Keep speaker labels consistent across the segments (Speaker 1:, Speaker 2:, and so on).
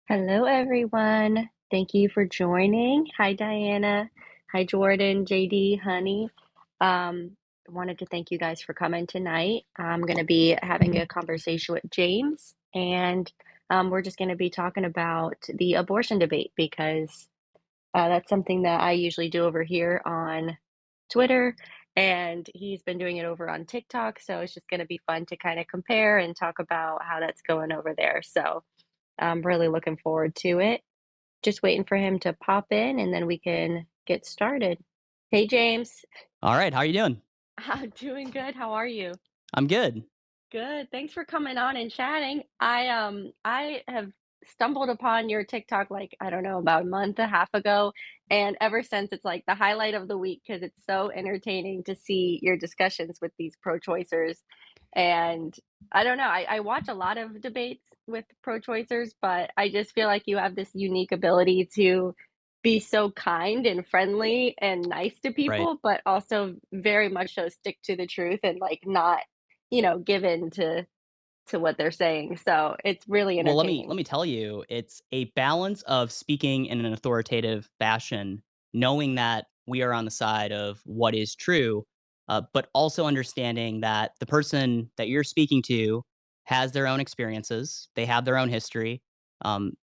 Speaker 1: Hello, everyone. Thank you for joining. Hi, Diana. Hi, Jordan, JD, Honey. Wanted to thank you guys for coming tonight. I'm going to be having a conversation with James, and we're just going to be talking about the abortion debate because that's something that I usually do over here on Twitter, and he's been doing it over on TikTok. So it's just going to be fun to kind of compare and talk about how that's going over there. So I'm really looking forward to it. Just waiting for him to pop in and then we can get started. Hey, James.
Speaker 2: All right, how are you doing?
Speaker 1: I'm doing good. How are you?
Speaker 2: I'm good.
Speaker 1: Good. Thanks for coming on and chatting. I have stumbled upon your TikTok like, I don't know, about a month and a half ago. And ever since it's like the highlight of the week because it's so entertaining to see your discussions with these pro-choicers. And I don't know, I watch a lot of debates with pro-choicers, but I just feel like you have this unique ability to be so kind and friendly and nice to
Speaker 2: Right.
Speaker 1: people, but also very much so stick to the truth and like not give in to what they're saying, so it's really
Speaker 2: Well, let me
Speaker 1: entertaining.
Speaker 2: let me tell you, it's a balance of speaking in an authoritative fashion, knowing that we are on the side of what is true, but also understanding that the person that you're speaking to has their own experiences, they have their own history,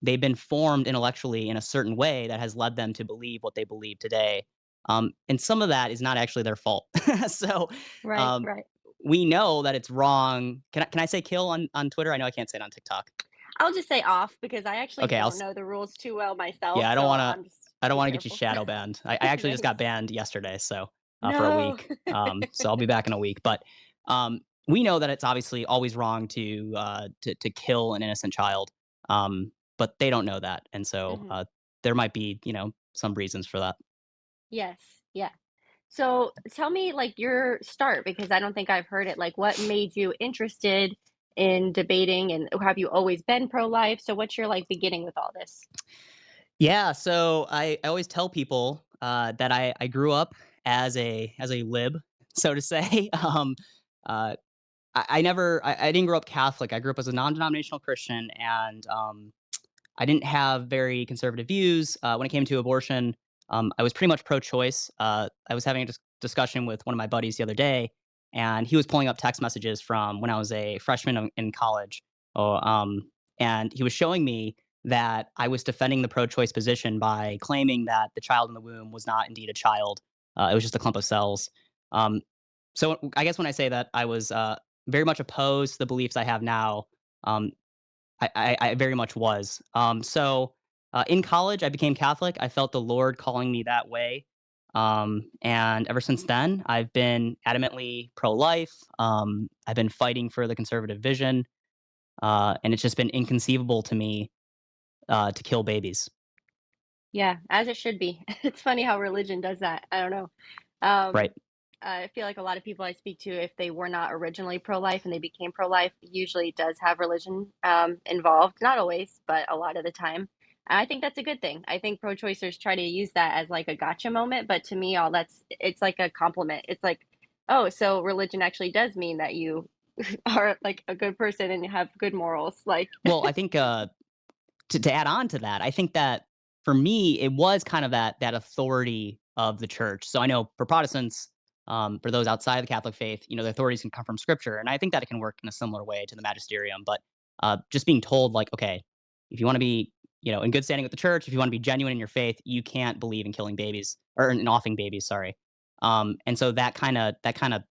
Speaker 2: they've been formed intellectually in a certain way that has led them to believe what they believe today, and some of that is not actually their fault. So,
Speaker 1: Right,
Speaker 2: um,
Speaker 1: right.
Speaker 2: we know that it's wrong. Can I say kill on Twitter? I know I can't say it on TikTok.
Speaker 1: I'll just say off because I actually
Speaker 2: Okay,
Speaker 1: don't know the rules too well myself,
Speaker 2: yeah,
Speaker 1: so I'm just
Speaker 2: I don't
Speaker 1: be
Speaker 2: wanna get you
Speaker 1: careful.
Speaker 2: shadow banned. I actually just
Speaker 1: Thanks.
Speaker 2: got banned yesterday, so, for a
Speaker 1: No.
Speaker 2: week. So I'll be back in a week, but, we know that it's obviously always wrong to kill an innocent child, but they don't know that, and so,
Speaker 1: Mhm.
Speaker 2: there might be, some reasons for that.
Speaker 1: Yes, yeah. So, tell me, like, your start because I don't think I've heard it, like, what made you interested in debating, and have you always been pro-life? So what's your, like, beginning with all this?
Speaker 2: Yeah, so I always tell people, that I grew up as a lib, so to say. Uh I didn't grow up Catholic. I grew up as a non-denominational Christian, and I didn't have very conservative views when it came to abortion. I was pretty much pro-choice. I was having a discussion with one of my buddies the other day, and he was pulling up text messages from when I was a freshman in college. Oh, and he was showing me that I was defending the pro-choice position by claiming that the child in the womb was not indeed a child. It was just a clump of cells. Um, so I guess when I say that I was very much opposed to the beliefs I have now, um, I very much was. In college, I became Catholic. I felt the Lord calling me that way. And ever since then, I've been adamantly pro life. I've been fighting for the conservative vision. And it's just been inconceivable to me to kill babies.
Speaker 1: Yeah, as it should be. It's funny how religion does that. I don't know. Um,
Speaker 2: Right.
Speaker 1: I feel like a lot of people I speak to, if they were not originally pro-life and they became pro-life, usually does have religion involved. Not always, but a lot of the time. And I think that's a good thing. I think pro-choicers try to use that as like a gotcha moment, but to me, all that's it's like a compliment. It's like, oh, so religion actually does mean that you are like a good person and have good morals. Like,
Speaker 2: Well, I think to add on to that, I think that for me, it was kind of that authority of the church. So I know for Protestants, for those outside of the Catholic faith, the authorities can come from Scripture, and I think that it can work in a similar way to the magisterium. But just being told, like, okay, if you want to be, in good standing with the church, if you want to be genuine in your faith, you can't believe in killing babies or in offing babies. Sorry. And so that kind of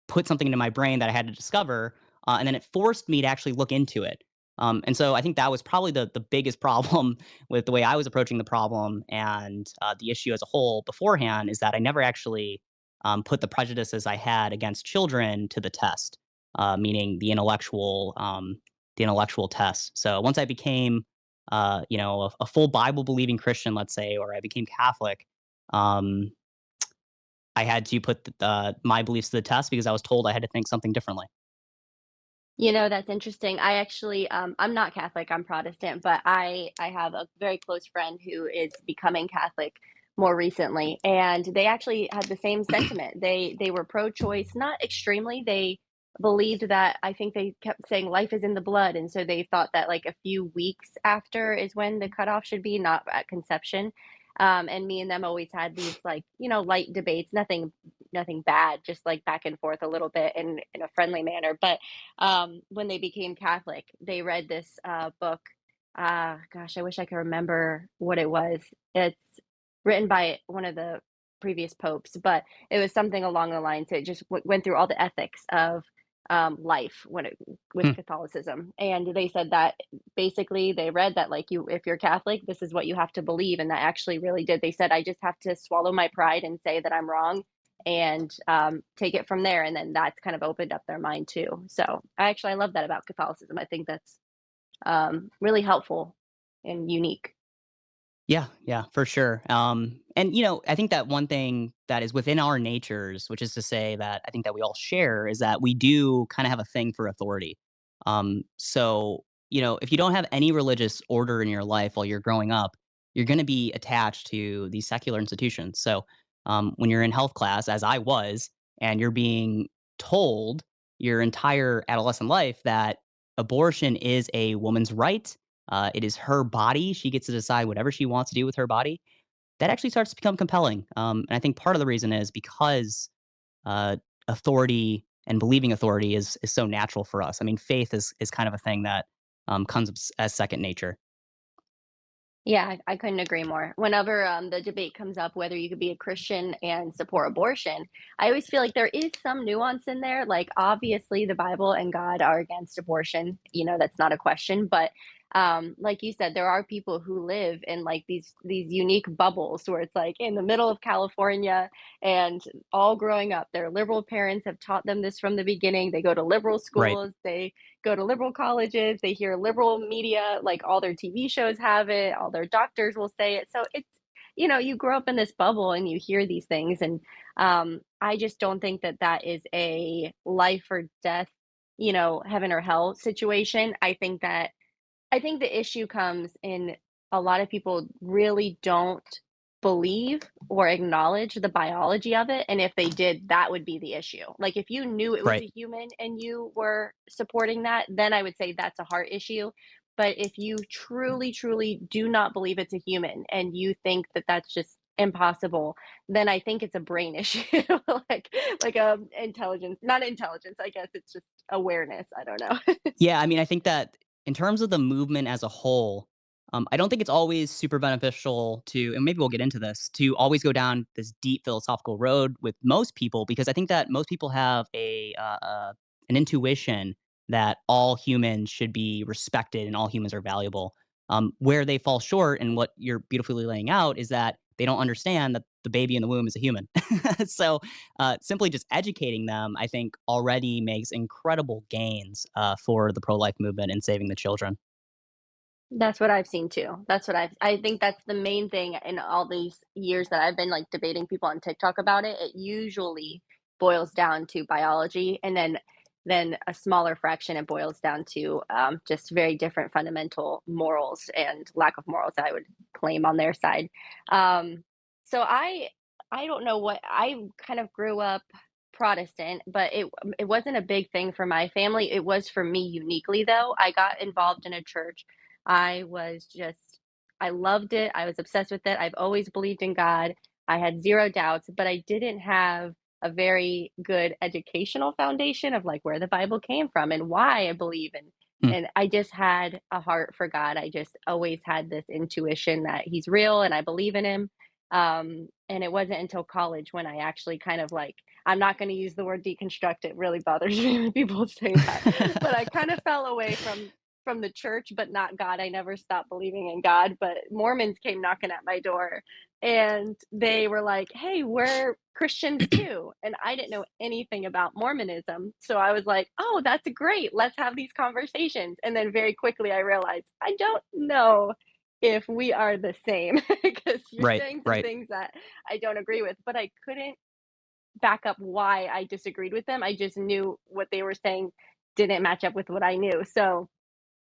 Speaker 2: put something into my brain that I had to discover, and then it forced me to actually look into it. And so I think that was probably the biggest problem with the way I was approaching the problem and the issue as a whole beforehand is that I never actually put the prejudices I had against children to the test, meaning the intellectual test. So once I became, a full Bible believing Christian, let's say, or I became Catholic, um, I had to put my beliefs to the test because I was told I had to think something differently.
Speaker 1: That's interesting. I actually, I'm not Catholic, I'm Protestant, but I have a very close friend who is becoming Catholic more recently, and they actually had the same sentiment. They were pro-choice, not extremely. They believed that I think they kept saying life is in the blood, and so they thought that like a few weeks after is when the cutoff should be, not at conception. And me and them always had these like, light debates, nothing bad, just like back and forth a little bit in a friendly manner. But when they became Catholic, they read this book. Gosh, I wish I could remember what it was. It's written by one of the previous popes, but it was something along the lines. It just went through all the ethics of life with
Speaker 2: Hmm.
Speaker 1: Catholicism, and they said that basically they read that like if you're Catholic, this is what you have to believe, and that actually really did. They said I just have to swallow my pride and say that I'm wrong, and take it from there, and then that's kind of opened up their mind too. So I love that about Catholicism. I think that's really helpful and unique.
Speaker 2: Yeah, yeah, for sure. And I think that one thing that is within our natures, which is to say that I think that we all share, is that we do kind of have a thing for authority. So if you don't have any religious order in your life while you're growing up, you're going to be attached to these secular institutions. So when you're in health class, as I was, and you're being told your entire adolescent life that abortion is a woman's right, it is her body. She gets to decide whatever she wants to do with her body. That actually starts to become compelling. And I think part of the reason is because uh, authority and believing authority is so natural for us. I mean, faith is kind of a thing that comes as second nature.
Speaker 1: Yeah, I couldn't agree more. Whenever the debate comes up whether you could be a Christian and support abortion, I always feel like there is some nuance in there. Like, obviously, the Bible and God are against abortion. That's not a question. But like you said, there are people who live in like these unique bubbles where it's like in the middle of California, and all growing up, their liberal parents have taught them this from the beginning. They go to liberal
Speaker 2: Right.
Speaker 1: schools. They go to liberal colleges, they hear liberal media, like all their TV shows have it, all their doctors will say it. So you grow up in this bubble and you hear these things. And I just don't think that that is a life or death, heaven or hell situation. I think the issue comes in a lot of people really don't believe or acknowledge the biology of it, and if they did, that would be the issue. Like, if you knew it was
Speaker 2: Right.
Speaker 1: a human and you were supporting that, then I would say that's a heart issue. But if you truly, truly do not believe it's a human and you think that that's just impossible, then I think it's a brain issue, like intelligence, not intelligence. I guess it's just awareness. I don't know.
Speaker 2: Yeah, I mean, I think that in terms of the movement as a whole, I don't think it's always super beneficial to, and maybe we'll get into this, to always go down this deep philosophical road with most people, because I think that most people have an intuition that all humans should be respected and all humans are valuable. Where they fall short, and what you're beautifully laying out, is that they don't understand that the baby in the womb is a human. So simply just educating them, I think, already makes incredible gains for the pro life movement and saving the children.
Speaker 1: That's what I've seen too. I think that's the main thing in all these years that I've been like debating people on TikTok about it. It usually boils down to biology, and then a smaller fraction it boils down to just very different fundamental morals and lack of morals, I would claim, on their side. So I don't know, what I kind of grew up Protestant, but it wasn't a big thing for my family. It was for me uniquely though. I got involved in a church. I was just I loved it. I was obsessed with it. I've always believed in God. I had zero doubts, but I didn't have a very good educational foundation of like where the Bible came from and why I believe in.
Speaker 2: Hmm.
Speaker 1: And I just had a heart for God. I just always had this intuition that he's real and I believe in him. And it wasn't until college when I actually kind of like, I'm not going to use the word deconstruct. It really bothers me when people say that, but I kind of fell away from the church, but not God. I never stopped believing in God, but Mormons came knocking at my door and they were like, "Hey, we're Christians too." And I didn't know anything about Mormonism. So I was like, "Oh, that's great. Let's have these conversations." And then very quickly I realized I don't know if we are the same because you're
Speaker 2: Right,
Speaker 1: saying some
Speaker 2: right.
Speaker 1: things that I don't agree with, but I couldn't back up why I disagreed with them. I just knew what they were saying didn't match up with what I knew. So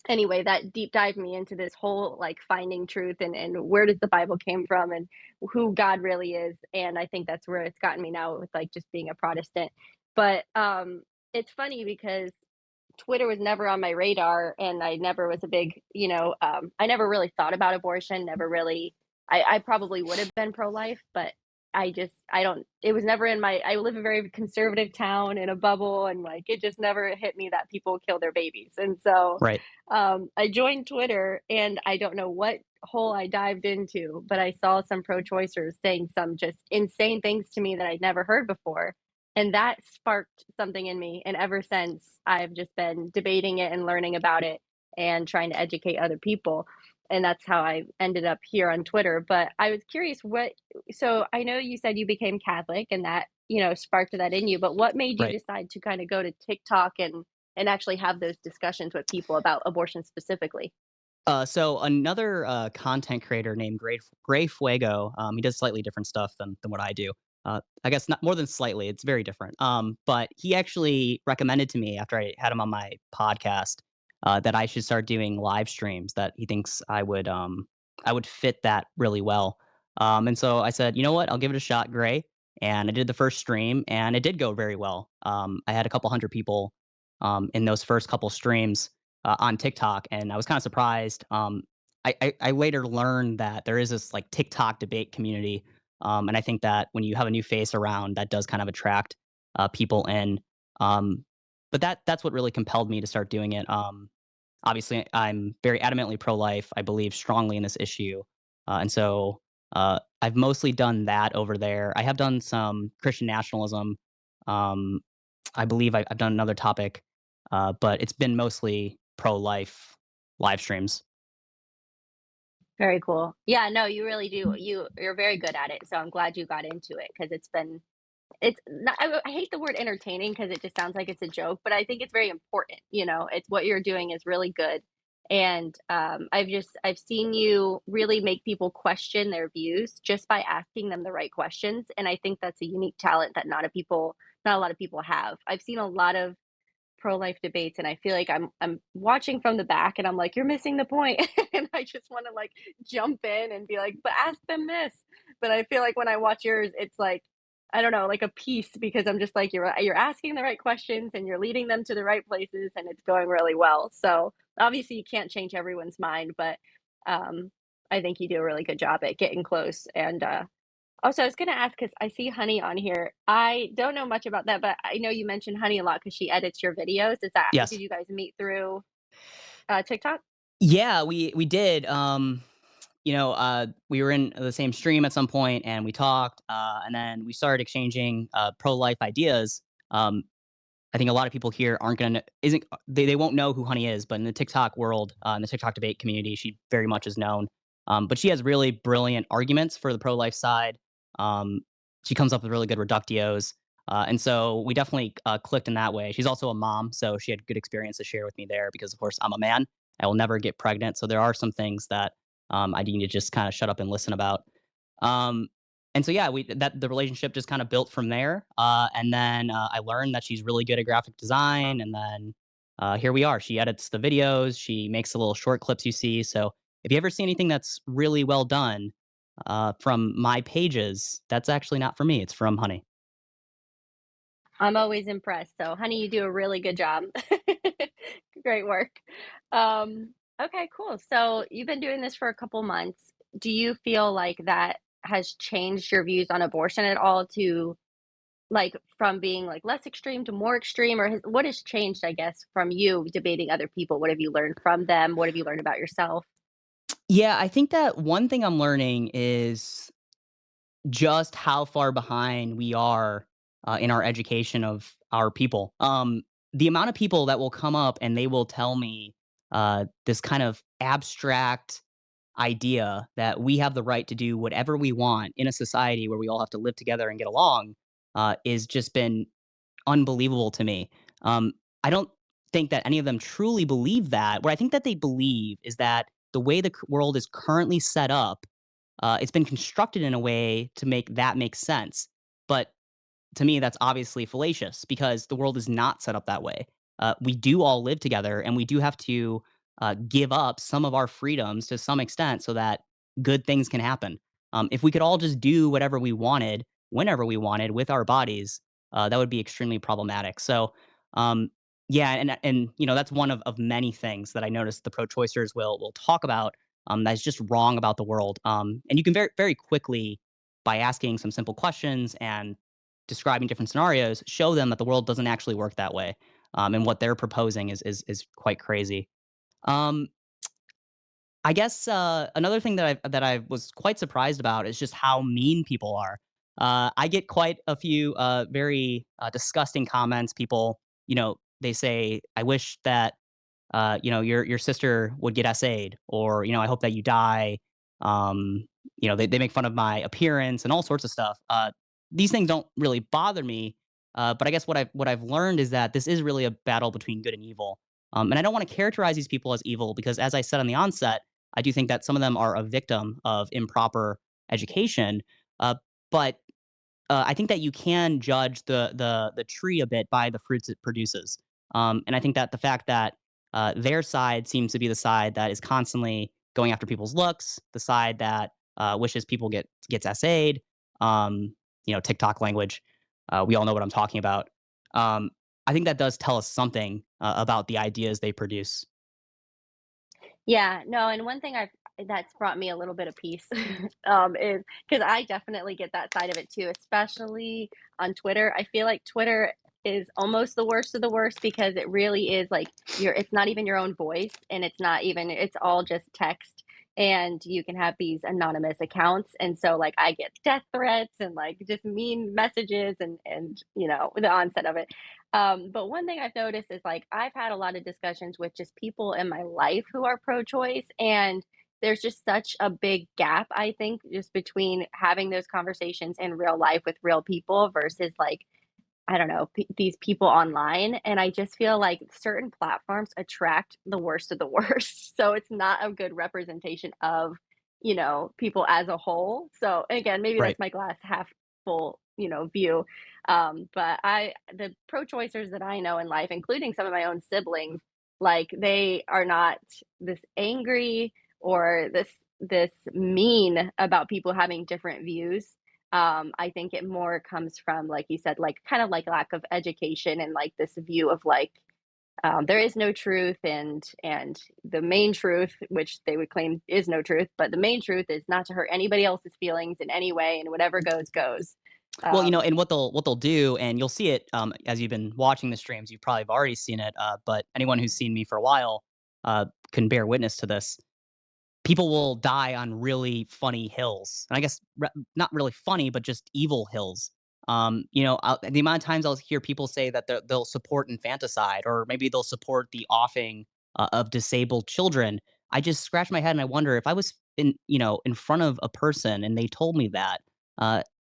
Speaker 1: anyway, that deep dived me into this whole like finding truth and where does the Bible came from and who God really is. And I think that's where it's gotten me now with like just being a Protestant. But it's funny because Twitter was never on my radar, and I never was a big, I never really thought about abortion, never really. I probably would have been pro-life, but I don't, it was never in my, I live in a very conservative town in a bubble, and like, it just never hit me that people kill their babies. And so,
Speaker 2: Right.
Speaker 1: I joined Twitter, and I don't know what hole I dived into, but I saw some pro-choicers saying some just insane things to me that I'd never heard before. And that sparked something in me, and ever since, I've just been debating it and learning about it and trying to educate other people, and that's how I ended up here on Twitter. But I was curious, what so I know you said you became Catholic and that, sparked that in you, but what made you
Speaker 2: Right.
Speaker 1: decide to kinda go to TikTok and actually have those discussions with people about abortion specifically?
Speaker 2: So another content creator named Gray Fuego, he does slightly different stuff than what I do. I guess not more than slightly. It's very different. But he actually recommended to me after I had him on my podcast that I should start doing live streams. That he thinks I would fit that really well. And so I said, you know what, I'll give it a shot, Gray. And I did the first stream, and it did go very well. I had a couple hundred people in those first couple streams on TikTok, and I was kind of surprised. I later learned that there is this like TikTok debate community, and I think that when you have a new face around, that does kind of attract people in. Um, but that's what really compelled me to start doing it. Obviously, I'm very adamantly pro-life. I believe strongly in this issue, and so I've mostly done that over there. I have done some Christian nationalism. Um, I believe I've done another topic, but it's been mostly pro-life live streams.
Speaker 1: Very cool. Yeah, no, you really do. You're very good at it, so I'm glad you got into it because it's not, I hate the word entertaining because it just sounds like it's a joke, but I think it's very important. It's what you're doing is really good. And I've seen you really make people question their views just by asking them the right questions. And I think that's a unique talent that not a lot of people have. I've seen a lot of pro-life debates, and I feel like I'm watching from the back, and I'm like, you're missing the point. And I just want to like jump in and be like, but ask them this. But I feel like when I watch yours, it's like, I don't know, like a piece, because I'm just like, you're asking the right questions and you're leading them to the right places, and it's going really well. So obviously you can't change everyone's mind, but um I think you do a really good job at getting close. And also, I was gonna ask because I see Honey on here. I don't know much about that, but I know you mentioned Honey a lot because she edits your videos. Did
Speaker 2: Yes.
Speaker 1: you guys meet through, TikTok?
Speaker 2: Yeah, we did. We were in the same stream at some point, and we talked, and then we started exchanging pro-life ideas. Um, I think a lot of people here aren't gonna isn't they won't know who Honey is, but in the TikTok world, in the TikTok debate community, she very much is known. But she has really brilliant arguments for the pro-life side. Um, she comes up with really good reductios, and so we definitely clicked in that way. She's also a mom, so she had good experience to share with me there because, of course, I'm a man. I will never get pregnant, so there are some things that I need to just kind of shut up and listen about. Um, and so, yeah, we that the relationship just kind of built from there. And then I learned that she's really good at graphic design. And then here we are. She edits the videos. She makes the little short clips you see. So if you ever see anything that's really well done from my pages, that's actually not from me. It's from Honey.
Speaker 1: I'm always impressed. So, Honey, you do a really good job. Great work. Okay, cool. So, you've been doing this for a couple months. Do you feel like that has changed your views on abortion at all, to like from being like less extreme to more extreme, or what has changed, I guess, from you debating other people? What have you learned from them? What have you learned about yourself?
Speaker 2: Yeah, I think that one thing I'm learning is just how far behind we are in our education of our people. The amount of people that will come up and they will tell me this kind of abstract idea that we have the right to do whatever we want in a society where we all have to live together and get along is just been unbelievable to me. I don't think that any of them truly believe that. What I think that they believe is that the way the world is currently set up, it's been constructed in a way to make that make sense. But to me, that's obviously fallacious because the world is not set up that way. We do all live together, and we do have to give up some of our freedoms to some extent so that good things can happen. If we could all just do whatever we wanted, whenever we wanted, with our bodies, that would be extremely problematic. So, Um, yeah, and that's one of many things that I noticed the pro-choicers will talk about, that's just wrong about the world. And you can very very quickly, by asking some simple questions and describing different scenarios, show them that the world doesn't actually work that way, and what they're proposing is quite crazy. Um, I guess, another thing that I was quite surprised about is just how mean people are. I get quite a few, very, disgusting comments. People, they say, "I wish that, your sister would get SA'd," or, "I hope that you die." They make fun of my appearance and all sorts of stuff. These things don't really bother me, but I guess what I've learned is that this is really a battle between good and evil. And I don't wanna characterize these people as evil because, as I said on the onset, I do think that some of them are a victim of improper education, uh, but I think that you can judge the tree a bit by the fruits it produces. And I think that the fact that their side seems to be the side that is constantly going after people's looks, the side that wishes people gets essayed, TikTok language. We all know what I'm talking about. Um, I think that does tell us something about the ideas they produce.
Speaker 1: Yeah, no, and one thing that's brought me a little bit of peace, is because I definitely get that side of it too, especially on Twitter. I feel like Twitter is almost the worst of the worst because it really is like it's not even your own voice, and it's all just text, and you can have these anonymous accounts, and so like I get death threats and like just mean messages and the onset of it. But one thing I've noticed is like I've had a lot of discussions with just people in my life who are pro choice, and there's just such a big gap, I think, just between having those conversations in real life with real people versus like, I don't know, these people online. And I just feel like certain platforms attract the worst of the worst. So it's not a good representation of, people as a whole. So and again, maybe
Speaker 2: Right.
Speaker 1: that's my glass half full, view. But the pro-choicers that I know in life, including some of my own siblings, like they are not this angry or this mean about people having different views. I think it more comes from, like you said, like kind of like lack of education and like this view of like there is no truth and the main truth, which they would claim is no truth, but the main truth is not to hurt anybody else's feelings in any way, and whatever goes goes.
Speaker 2: Well,
Speaker 1: Um,
Speaker 2: and what they'll do, and you'll see it, as you've been watching the streams, you've probably have already seen it, but anyone who's seen me for a while, can bear witness to this. People will die on really funny hills, and I guess not really funny, but just evil hills. The amount of times I'll hear people say that they'll support infanticide, or maybe they'll support the offing of disabled children. I just scratch my head and I wonder if I was in front of a person and they told me that.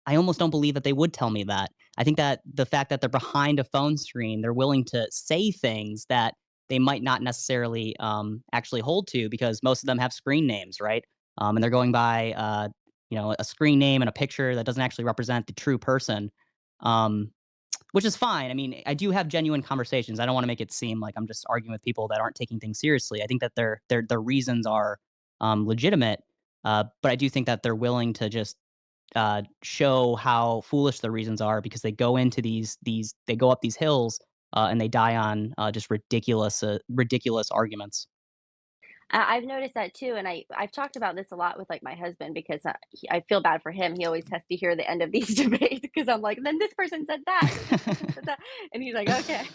Speaker 2: I almost don't believe that they would tell me that. I think that the fact that they're behind a phone screen, they're willing to say things that they might not necessarily actually hold to because most of them have screen names, right? And they're going by a screen name and a picture that doesn't actually represent the true person, um, which is fine. I mean, I do have genuine conversations. I don't want to make it seem like I'm just arguing with people that aren't taking things seriously. I think that their reasons are legitimate, but I do think that they're willing to just show how foolish the reasons are because they go into these they go up these hills and they die on just ridiculous arguments.
Speaker 1: I've noticed that too, and I've talked about this a lot with like my husband because I feel bad for him. He always has to hear the end of these debates because I'm like, then this person said that, and this person said that, and he's like, okay,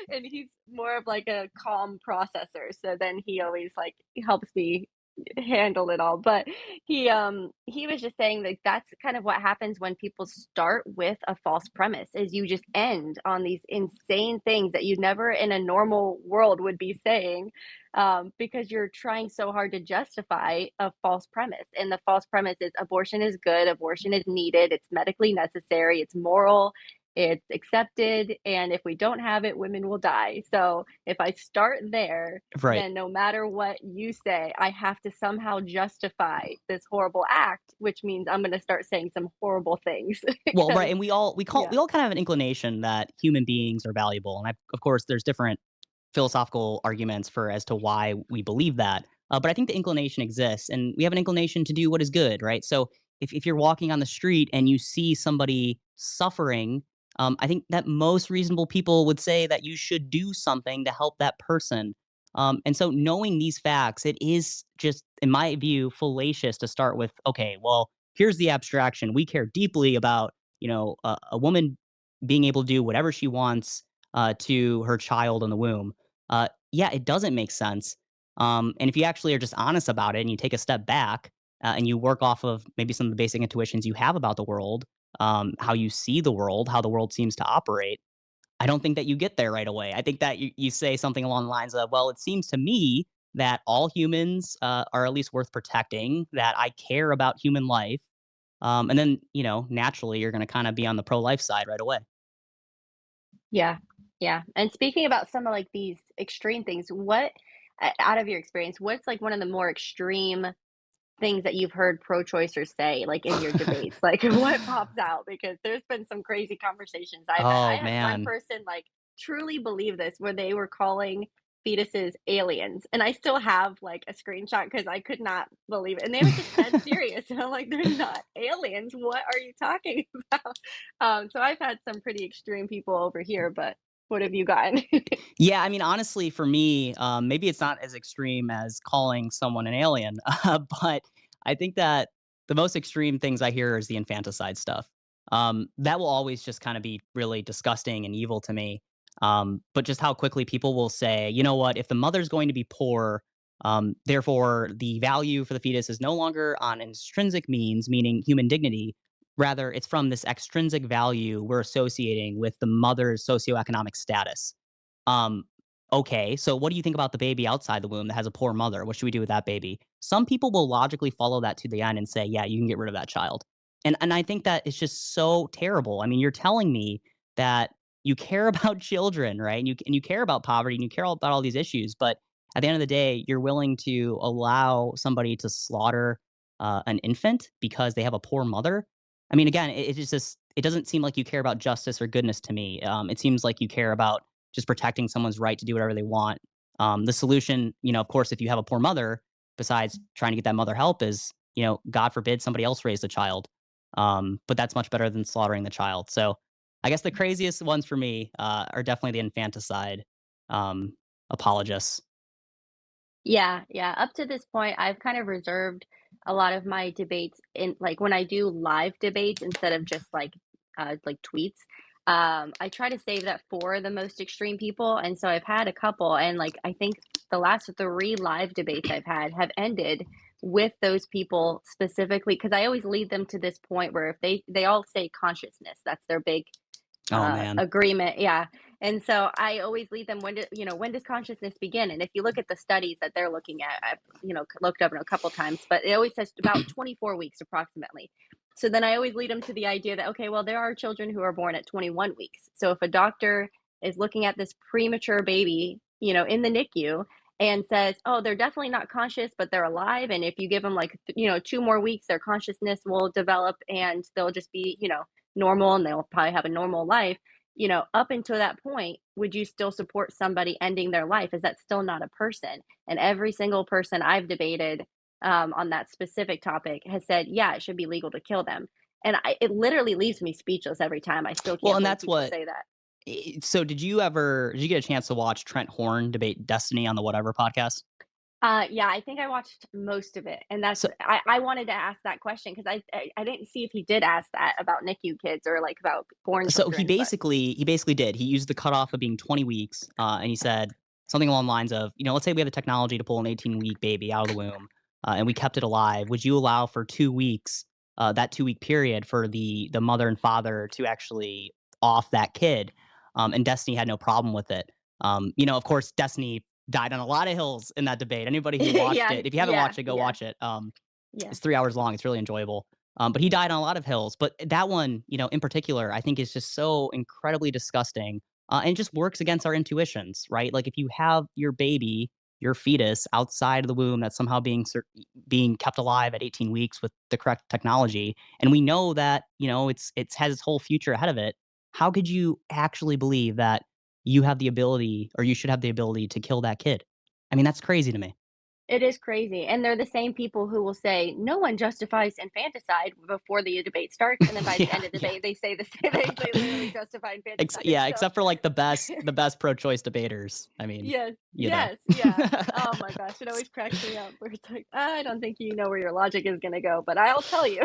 Speaker 1: and he's more of like a calm processor. So then he always like helps me handle it all. But he was just saying that that's kind of what happens when people start with a false premise is you just end on these insane things that you never in a normal world would be saying, because you're trying so hard to justify a false premise. And the false premise is abortion is good, abortion is needed, it's medically necessary, it's moral, it's accepted, and if we don't have it, women will die. So if I start there,
Speaker 2: Right.
Speaker 1: then no matter what you say, I have to somehow justify this horrible act, which means I'm going to start saying some horrible things.
Speaker 2: Well, right,
Speaker 1: Because,
Speaker 2: and
Speaker 1: yeah.
Speaker 2: we all kind of have an inclination that human beings are valuable, and of course there's different philosophical arguments for as to why we believe that. But I think the inclination exists, and we have an inclination to do what is good, right? So if you're walking on the street and you see somebody suffering, I think that most reasonable people would say that you should do something to help that person. And so knowing these facts, it is just, in my view, fallacious to start with, okay, well, here's the abstraction. We care deeply about, a woman being able to do whatever she wants to her child in the womb. Yeah, it doesn't make sense. And if you actually are just honest about it and you take a step back and you work off of maybe some of the basic intuitions you have about the world, how you see the world, how the world seems to operate, I don't think that you get there right away. I think that you say something along the lines of, well, it seems to me that all humans are at least worth protecting, that I care about human life. And then, naturally, you're going to kind of be on the pro life side right away.
Speaker 1: Yeah. Yeah. And speaking about some of like these extreme things, out of your experience, what's like one of the more extreme things that you've heard pro-choicers say, like, in your debates? Like, what pops out? Because there's been some crazy conversations I've had. I
Speaker 2: Oh,
Speaker 1: had one
Speaker 2: man.
Speaker 1: person, like, truly believe this, where they were calling fetuses aliens, and I still have, like, a screenshot because I could not believe it, and they were just dead serious, and I'm like, "They're not aliens. What are you talking about?" So I've had some pretty extreme people over here, but what have you gotten?
Speaker 2: Yeah, I mean, honestly, for me, maybe it's not as extreme as calling someone an alien, but I think that the most extreme things I hear is the infanticide stuff. That will always just kind of be really disgusting and evil to me. But just how quickly people will say, you know what, if the mother's going to be poor, therefore the value for the fetus is no longer on intrinsic means, meaning human dignity. Rather, it's from this extrinsic value we're associating with the mother's socioeconomic status. um, okay, so what do you think about the baby outside the womb that has a poor mother? What should we do with that baby? Some people will logically follow that to the end and say, yeah, you can get rid of that child. And I think that is just so terrible. I mean, you're telling me that you care about children, right? And you care about poverty and you care about all these issues, but at the end of the day, you're willing to allow somebody to slaughter an infant because they have a poor mother. I mean, again, it's just it doesn't seem like you care about justice or goodness to me. It seems like you care about just protecting someone's right to do whatever they want. The solution, of course, if you have a poor mother, besides trying to get that mother help, is God forbid somebody else raise the child. But that's much better than slaughtering the child. So I guess the craziest ones for me are definitely the infanticide um, apologists.
Speaker 1: Yeah, yeah. Up to this point, I've kind of reserved a lot of my debates in like when I do live debates instead of just like tweets. I try to save that for the most extreme people, and so I've had a couple, and like I think the last three live debates I've had have ended with those people specifically because I always lead them to this point where if they all say consciousness, that's their big
Speaker 2: Oh man.
Speaker 1: agreement, yeah, and so I always lead them, when does consciousness begin? And if you look at the studies that they're looking at, I've, looked up it a couple times, but it always says about 24 weeks approximately. So then I always lead them to the idea that, okay, well, there are children who are born at 21 weeks. So if a doctor is looking at this premature baby, in the NICU and says, oh, they're definitely not conscious, but they're alive. And if you give them like, 2 more weeks, their consciousness will develop and they'll just be, normal and they'll probably have a normal life. Up until that point, would you still support somebody ending their life? Is that still not a person? And every single person I've debated on that specific topic has said, yeah, it should be legal to kill them. And it literally leaves me speechless every time. I still
Speaker 2: Well,
Speaker 1: can't
Speaker 2: and
Speaker 1: believe
Speaker 2: that's
Speaker 1: people
Speaker 2: what.
Speaker 1: say that.
Speaker 2: So, did you get a chance to watch Trent Horn debate Destiny on the Whatever podcast?
Speaker 1: Yeah, I think I watched most of it, and
Speaker 2: So,
Speaker 1: I wanted to ask that question because I didn't see if he did ask that about NICU kids or like about born
Speaker 2: So
Speaker 1: children, but
Speaker 2: he basically did. He used the cutoff of being 20 weeks, and he said something along the lines of, let's say we have the technology to pull an 18-week baby out of the womb, and we kept it alive. Would you allow for 2 weeks, that 2 week period, for the mother and father to actually off that kid? And Destiny had no problem with it. Of course, Destiny died on a lot of hills in that debate. Anybody who watched
Speaker 1: yeah,
Speaker 2: it, if you haven't
Speaker 1: yeah,
Speaker 2: watched it, go
Speaker 1: yeah,
Speaker 2: watch it.
Speaker 1: yeah.
Speaker 2: It's 3 hours long. It's really enjoyable. But he died on a lot of hills. But that one, in particular, I think is just so incredibly disgusting, and just works against our intuitions, right? Like if you have your baby, your fetus outside of the womb that's somehow being kept alive at 18 weeks with the correct technology, and we know that it's has its whole future ahead of it. How could you actually believe that you have the ability, or you should have the ability, to kill that kid? I mean, that's crazy to me.
Speaker 1: It is crazy, and they're the same people who will say, "No one justifies infanticide," before the debate starts, and then by the
Speaker 2: Yeah,
Speaker 1: end of the
Speaker 2: yeah.
Speaker 1: debate, they say the same they literally justify infanticide,
Speaker 2: Yeah,
Speaker 1: so
Speaker 2: except for, like, the best pro-choice debaters. I mean,
Speaker 1: yes,
Speaker 2: you know.
Speaker 1: yes, yeah. Oh my gosh, it always cracks me up where it's like, "I don't think you know where your logic is gonna go, but I'll tell you."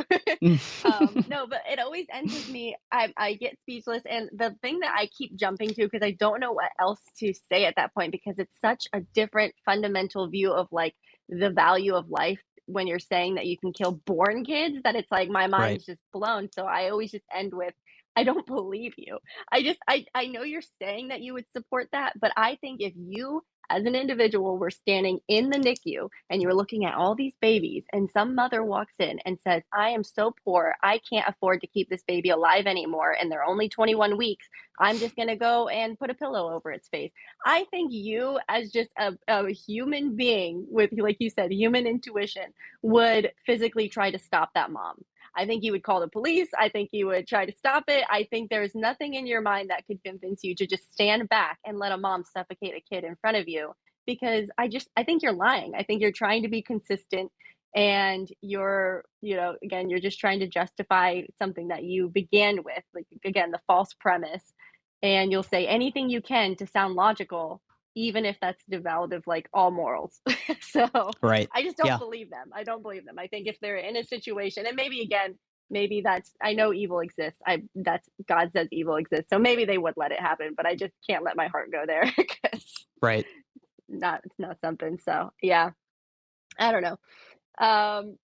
Speaker 1: No, but it always ends with me I get speechless, and the thing that I keep jumping to, because I don't know what else to say at that point, because it's such a different fundamental view of, like, the value of life when you're saying that you can kill born kids, that it's like my
Speaker 2: Right.
Speaker 1: mind's just blown, so I always just end with, "I don't believe you." I know you're saying that you would support that, but I think if you as an individual were standing in the NICU and you're looking at all these babies and some mother walks in and says, "I am so poor, I can't afford to keep this baby alive anymore and they're only 21 weeks. I'm just going to go and put a pillow over its face." I think you as just a human being with, like you said, human intuition would physically try to stop that mom. I think you would call the police. I think you would try to stop it. I think there's nothing in your mind that could convince you to just stand back and let a mom suffocate a kid in front of you, because I think you're lying. I think you're trying to be consistent, and again, you're just trying to justify something that you began with, like, again, the false premise. And you'll say anything you can to sound logical, even if that's devoid of, like, all morals. So
Speaker 2: Right.
Speaker 1: I just don't
Speaker 2: Yeah.
Speaker 1: believe them. I don't believe them. I think if they're in a situation, and maybe again, maybe that's, I know evil exists. I that's God says evil exists, so maybe they would let it happen. But I just can't let my heart go there because
Speaker 2: Right.
Speaker 1: it's not something. So yeah, I don't know. Um,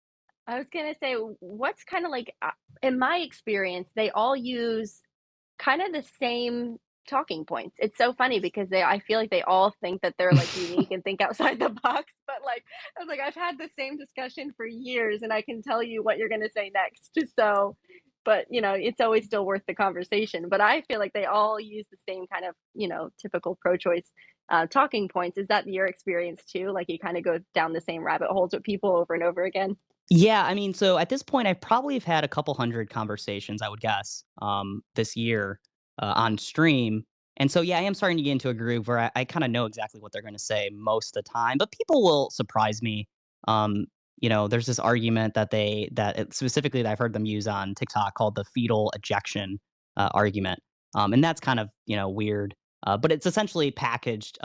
Speaker 1: I was gonna say, what's kind of like, in my experience, they all use kind of the same talking points. It's so funny because I feel like they all think that they're, like, unique and think outside the box, but, like, I was like, "I've had the same discussion for years, and I can tell you what you're gonna say next." So but, it's always still worth the conversation, but I feel like they all use the same kind of, typical pro-choice, talking points. Is that your experience too? Like, you kinda go down the same rabbit holes with people over and over again?
Speaker 2: Yeah, I mean, so at this point, I probably have had a couple hundred conversations, I would guess, this year, on stream. And so, yeah, I am starting to get into a groove where I kind of know exactly what they're going to say most of the time, but people will surprise me. Um, there's this argument specifically that I've heard them use on TikTok called the fetal ejection argument, and that's kind of weird, but it's essentially packaged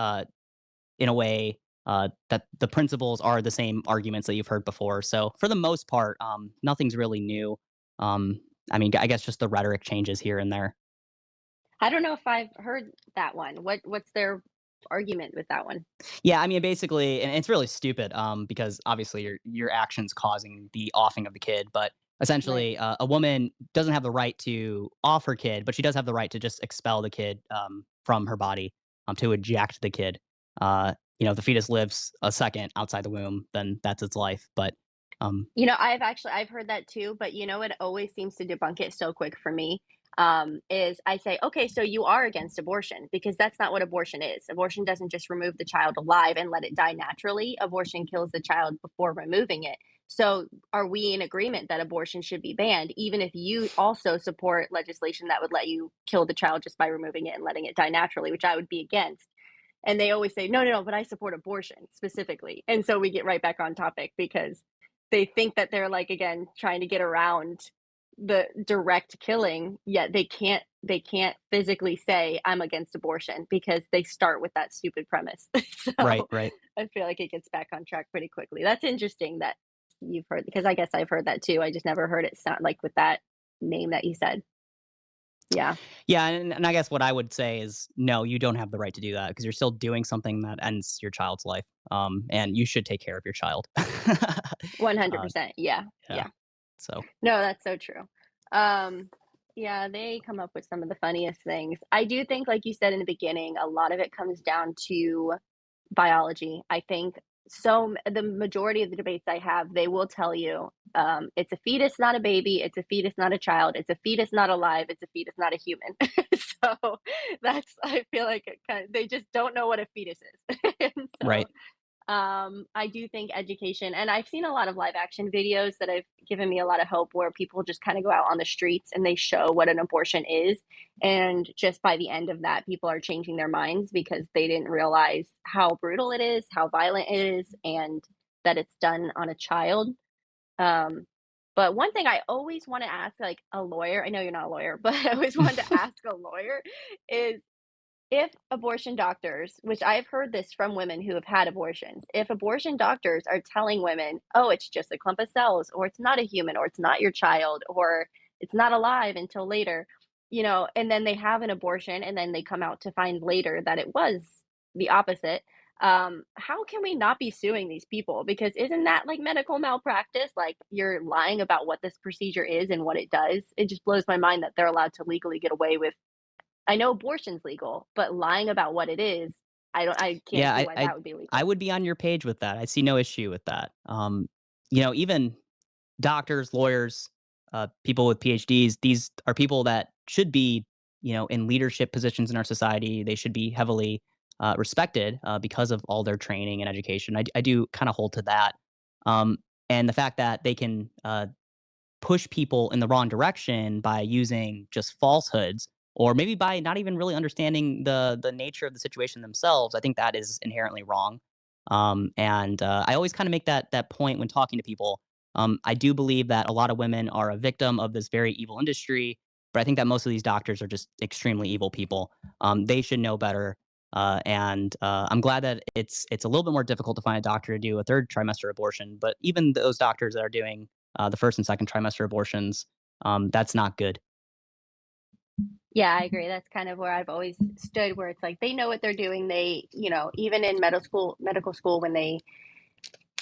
Speaker 2: in a way that the principles are the same arguments that you've heard before. So for the most part, nothing's really new. Um, I mean, I guess just the rhetoric changes here and there.
Speaker 1: I don't know if I've heard that one. What's their argument with that one?
Speaker 2: Yeah, I mean, basically, and it's really stupid because obviously your actions causing the offing of the kid, but
Speaker 1: Right.
Speaker 2: essentially, a woman doesn't have the right to off her kid, but she does have the right to just expel the kid from her body, to eject the kid. If the fetus lives a second outside the womb, then that's its life. But um,
Speaker 1: I've heard that too, but it always seems to debunk it so quick for me. Is I say, okay, so you are against abortion, because that's not what abortion is. Abortion doesn't just remove the child alive and let it die naturally. Abortion kills the child before removing it. So are we in agreement that abortion should be banned, even if you also support legislation that would let you kill the child just by removing it and letting it die naturally, which I would be against? And they always say, no, no, no, but I support abortion specifically. And so we get right back on topic because they think that they're, like, again, trying to get around the direct killing, yet they can't physically say I'm against abortion because they start with that stupid premise.
Speaker 2: right,
Speaker 1: So
Speaker 2: right.
Speaker 1: I feel like it gets back on track pretty quickly. That's interesting that you've heard, because I guess I've heard that too. I just never heard it sound like with that name that you said. Yeah.
Speaker 2: Yeah, and I guess what I would say is no, you don't have the right to do that because you're still doing something that ends your child's life, and you should take care of your child. uh,
Speaker 1: 100%. Yeah.
Speaker 2: yeah.
Speaker 1: Yeah.
Speaker 2: So
Speaker 1: No, that's so true. Um, yeah, they come up with some of the funniest things. I do think, like you said in the beginning, a lot of it comes down to biology. I think the majority of the debates I have, they will tell you, it's a fetus, not a baby. It's a fetus, not a child. It's a fetus, not alive. It's a fetus, not a human. So I feel like they just don't know what a fetus is. And so
Speaker 2: right.
Speaker 1: I do think education, and I've seen a lot of live action videos that have given me a lot of hope, where people just kind of go out on the streets and they show what an abortion is. And just by the end of that, people are changing their minds because they didn't realize how brutal it is, how violent it is. And that it's done on a child. Um, but one thing I always wanna ask, like, a lawyer, I know you're not a lawyer, but I always wanted to ask a lawyer is if abortion doctors, which I've heard this from women who have had abortions, if abortion doctors are telling women, "Oh, it's just a clump of cells," or "It's not a human," or "It's not your child," or "It's not alive until later," and then they have an abortion, and then they come out to find later that it was the opposite, how can we not be suing these people? Because isn't that like medical malpractice? Like, you're lying about what this procedure is and what it does. It just blows my mind that they're allowed to legally get away with. I know abortion's legal, but lying about what it is, I can't
Speaker 2: Yeah,
Speaker 1: see
Speaker 2: I
Speaker 1: why
Speaker 2: I
Speaker 1: that would be
Speaker 2: I
Speaker 1: legal.
Speaker 2: would be on your page with that. I see no issue with that. Even doctors, lawyers, people with PhDs, these are people that should be, in leadership positions in our society. They should be heavily respected because of all their training and education. I do kind of hold to that. Um, and the fact that they can push people in the wrong direction by using just falsehoods or maybe by not even really understanding the nature of the situation themselves, I think that is inherently wrong. And I always kind of make that point when talking to people. I do believe that a lot of women are a victim of this very evil industry, but I think that most of these doctors are just extremely evil people. They should know better. And I'm glad that it's a little bit more difficult to find a doctor to do a third trimester abortion. But even those doctors that are doing the first and second trimester abortions, that's not good.
Speaker 1: Yeah, I agree. That's kind of where I've always stood, where it's like they know what they're doing. They, even in medical school, when they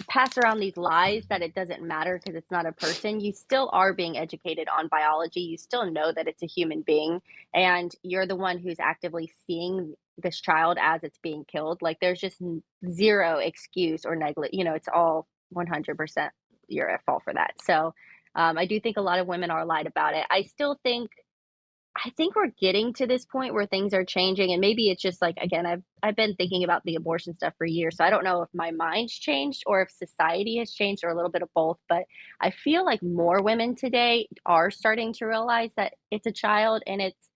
Speaker 1: pass around these lies that it doesn't matter because it's not a person, you still are being educated on biology. You still know that it's a human being, and you're the one who's actively seeing this child as it's being killed. Like, there's just zero excuse or it's all 100% you're at fault for that. So, I do think a lot of women are lied about it. I think we're getting to this point where things are changing, and maybe it's just like, again, I've been thinking about the abortion stuff for years, so I don't know if my mind's changed or if society has changed or a little bit of both. But I feel like more women today are starting to realize that it's a child and it's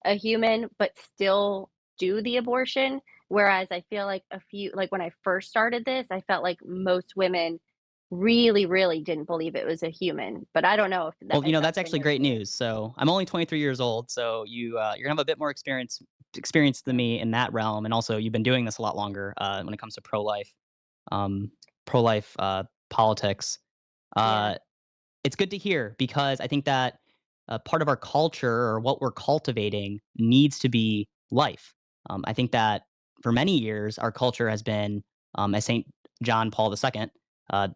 Speaker 1: a human, but still do the abortion. Whereas I feel like like when I first started this, I felt like most women really, really didn't believe it was a human. But I don't know
Speaker 2: Well,
Speaker 1: if
Speaker 2: that's
Speaker 1: that's been
Speaker 2: actually
Speaker 1: your
Speaker 2: great
Speaker 1: experience.
Speaker 2: news. So I'm only 23 years old, so you're gonna have a bit more experience than me in that realm, and also you've been doing this a lot longer when it comes to um, pro life politics.
Speaker 1: Yeah.
Speaker 2: Uh, it's good to hear because I think that part of our culture or what we're cultivating needs to be life. I think that for many years our culture has been, as Saint John Paul II uh,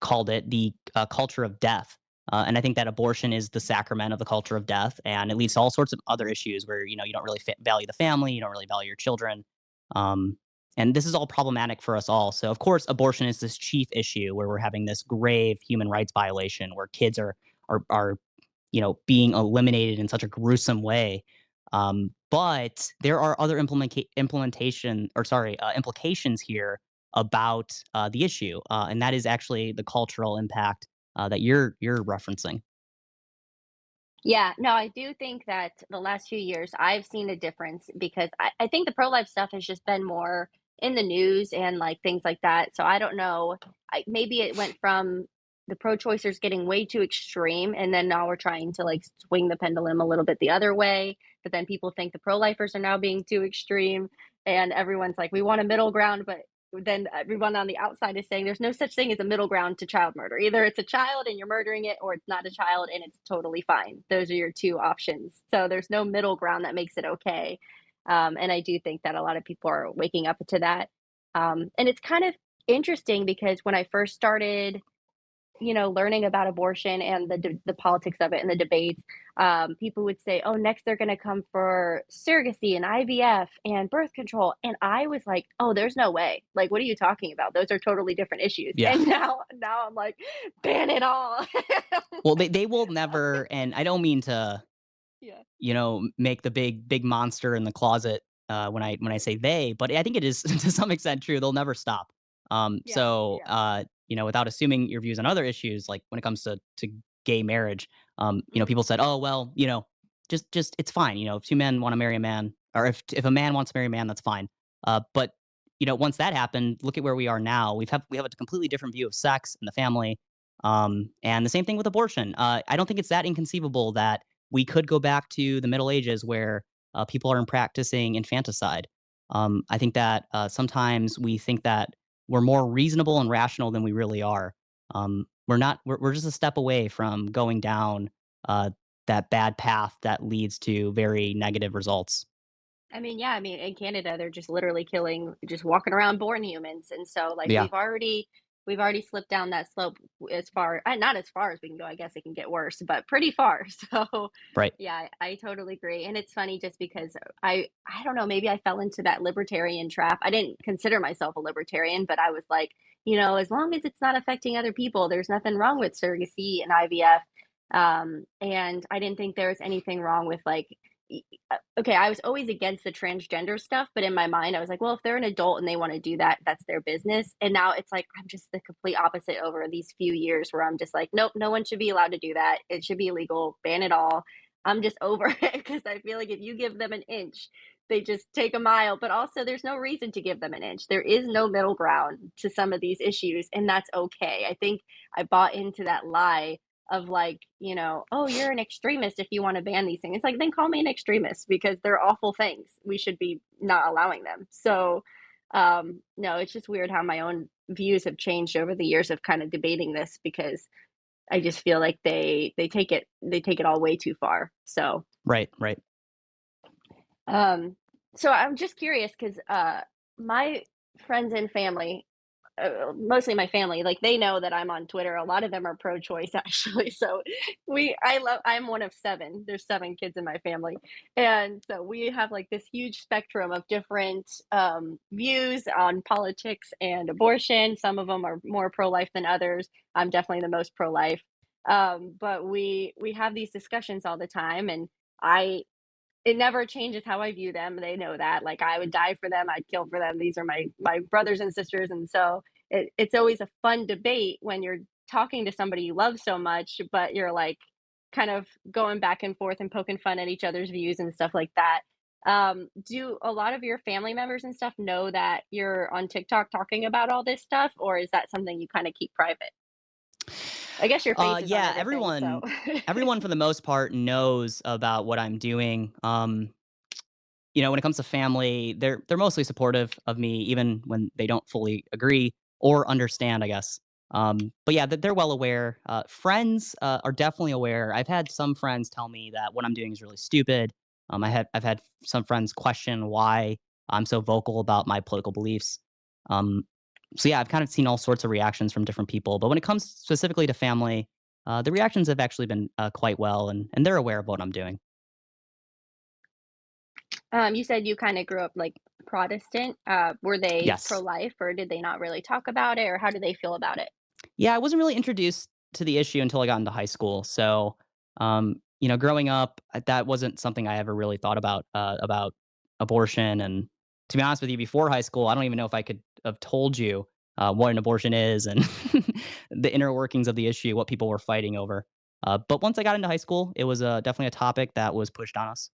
Speaker 2: called it, the culture of death. And I think that abortion is the sacrament of the culture of death, and it leads to all sorts of other issues where you don't really value the family, you don't really value your children, um, and this is all problematic for us all. So, of course, abortion is this chief issue where we're having this grave human rights violation, where kids are being eliminated in such a gruesome way. But there are other implications here about the issue, and that is actually the cultural impact that you're referencing.
Speaker 1: Yeah, no, I do think that the last few years I've seen a difference because I think the pro life stuff has just been more in the news and like things like that. So I don't know. Maybe it went from the pro choicers getting way too extreme, and then now we're trying to like swing the pendulum a little bit the other way. But then people think the pro lifers are now being too extreme, and everyone's like, we want a middle ground, but then everyone on the outside is saying there's no such thing as a middle ground to child murder. Either it's a child and you're murdering it, or it's not a child and it's totally fine. Those are your two options. So there's no middle ground that makes it okay. And I do think that a lot of people are waking up to that. And it's kind of interesting because when I first started learning about abortion and the politics of it and the debates, people would say, "Oh, next they're going to come for surrogacy and IVF and birth control," and I was like, "Oh, there's no way! Like, what are you talking about? Those are totally different issues."
Speaker 2: Yeah.
Speaker 1: And now I'm like, ban it all.
Speaker 2: Well, they will never, and I don't mean to,
Speaker 1: Yeah,
Speaker 2: make the big monster in the closet when I
Speaker 1: right.
Speaker 2: say they, but I think it is to some extent true. They'll never stop.
Speaker 1: Yeah, yeah.
Speaker 2: Without assuming your views on other issues, like when it comes to gay marriage,
Speaker 1: Mhm.
Speaker 2: people said, oh well, just it's fine. If two men want to marry a man, or if a man wants to marry a man, that's fine. But once that happened, look at where we are now. We have a completely different view of sex and the family, and the same thing with abortion. I don't think it's that inconceivable that we could go back to the Middle Ages where people are practicing infanticide. I think that sometimes we think that we're more reasonable and rational than we really are. We're not. We're just a step away from going down uh, that bad path that leads to very negative results.
Speaker 1: I mean, yeah, I mean, in Canada, they're just literally killing just walking around born humans, and so, like,
Speaker 2: Yeah.
Speaker 1: we've already slipped down that slope as far not as far as we can go, I guess it can get worse, but pretty far, so,
Speaker 2: Right.
Speaker 1: yeah, I totally agree, and it's funny just because I don't know, maybe I fell into that libertarian trap. I didn't consider myself a libertarian, but I was like, as long as it's not affecting other people, there's nothing wrong with surrogacy and IVF, and I didn't think there was anything wrong with, like, okay, I was always against the transgender stuff, but in my mind, I was like, well, if they're an adult and they want to do that, that's their business. And now it's like, I'm just the complete opposite over these few years where I'm just like, nope, no one should be allowed to do that. It should be illegal, ban it all. I'm just over it because I feel like if you give them an inch, they just take a mile. But also, there's no reason to give them an inch. There is no middle ground to some of these issues, and that's okay. I think I bought into that lie of like, oh, you're an extremist if you want to ban these things. It's like, then call me an extremist because they're awful things. We should be not allowing them. So, no, it's just weird how my own views have changed over the years of kind of debating this because I just feel like they take it all way too far. So,
Speaker 2: Right. Right.
Speaker 1: um, so I'm just curious because my friends and family, mostly my family, like they know that I'm on Twitter. A lot of them are pro-choice actually. So I'm one of seven. There's seven kids in my family. And so we have like this huge spectrum of different views on politics and abortion. Some of them are more pro-life than others. I'm definitely the most pro-life. But we have these discussions all the time and I it never changes how I view them. They know that. Like I would die for them, I'd kill for them. These are my brothers and sisters, and so it's always a fun debate when you're talking to somebody you love so much, but you're like kind of going back and forth and poking fun at each other's views and stuff like that. Do a lot of your family members and stuff know that you're on TikTok talking about all this stuff, or is that something you kind of keep private? I guess your face is on
Speaker 2: Yeah,
Speaker 1: everything, so
Speaker 2: everyone for the most part knows about what I'm doing. When it comes to family, they're mostly supportive of me, even when they don't fully agree or understand, I guess. But yeah, they're well aware. Friends are definitely aware. I've had some friends tell me that what I'm doing is really stupid. I've had some friends question why I'm so vocal about my political beliefs. Um, so yeah, I've kind of seen all sorts of reactions from different people. But when it comes specifically to family, the reactions have actually been quite well, and they're aware of what I'm doing.
Speaker 1: You said you kinda grew up, like, Protestant. Were they
Speaker 2: Yes.
Speaker 1: pro-life, or did they not really talk about it, or how do they feel about it?
Speaker 2: Yeah, I wasn't really introduced to the issue until I got into high school. So, growing up, that wasn't something I ever really thought about abortion. And to be honest with you, before high school, I don't even know if I could have told you what an abortion is and the inner workings of the issue, what people were fighting over. But once I got into high school, it was definitely a topic that was pushed on us.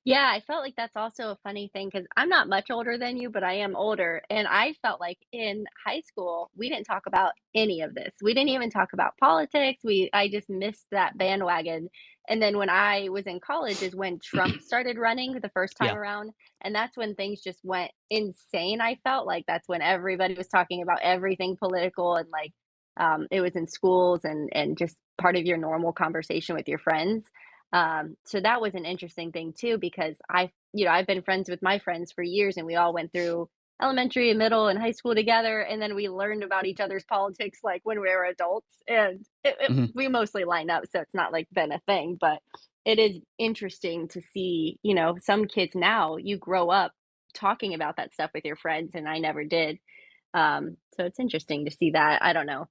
Speaker 1: Yeah, I felt like that's also a funny thing because 'cause I'm not much older than you, but I am older, and I felt like in high school, we didn't talk about any of this. We didn't even talk about politics. I just missed that bandwagon, and then when I was in college is when Trump started running the first time
Speaker 2: Yeah.
Speaker 1: around, and that's when things just went insane, I felt like that's when everybody was talking about everything political and, like, it was in schools and just part of your normal conversation with your friends. So that was an interesting thing too, because I've been friends with my friends for years and we all went through elementary and middle and high school together. And then we learned about each other's politics like when we were adults and
Speaker 2: Mhm.
Speaker 1: we mostly line up. So it's not like been a thing, but it is interesting to see, some kids now you grow up talking about that stuff with your friends and I never did. So it's interesting to see that. I don't know.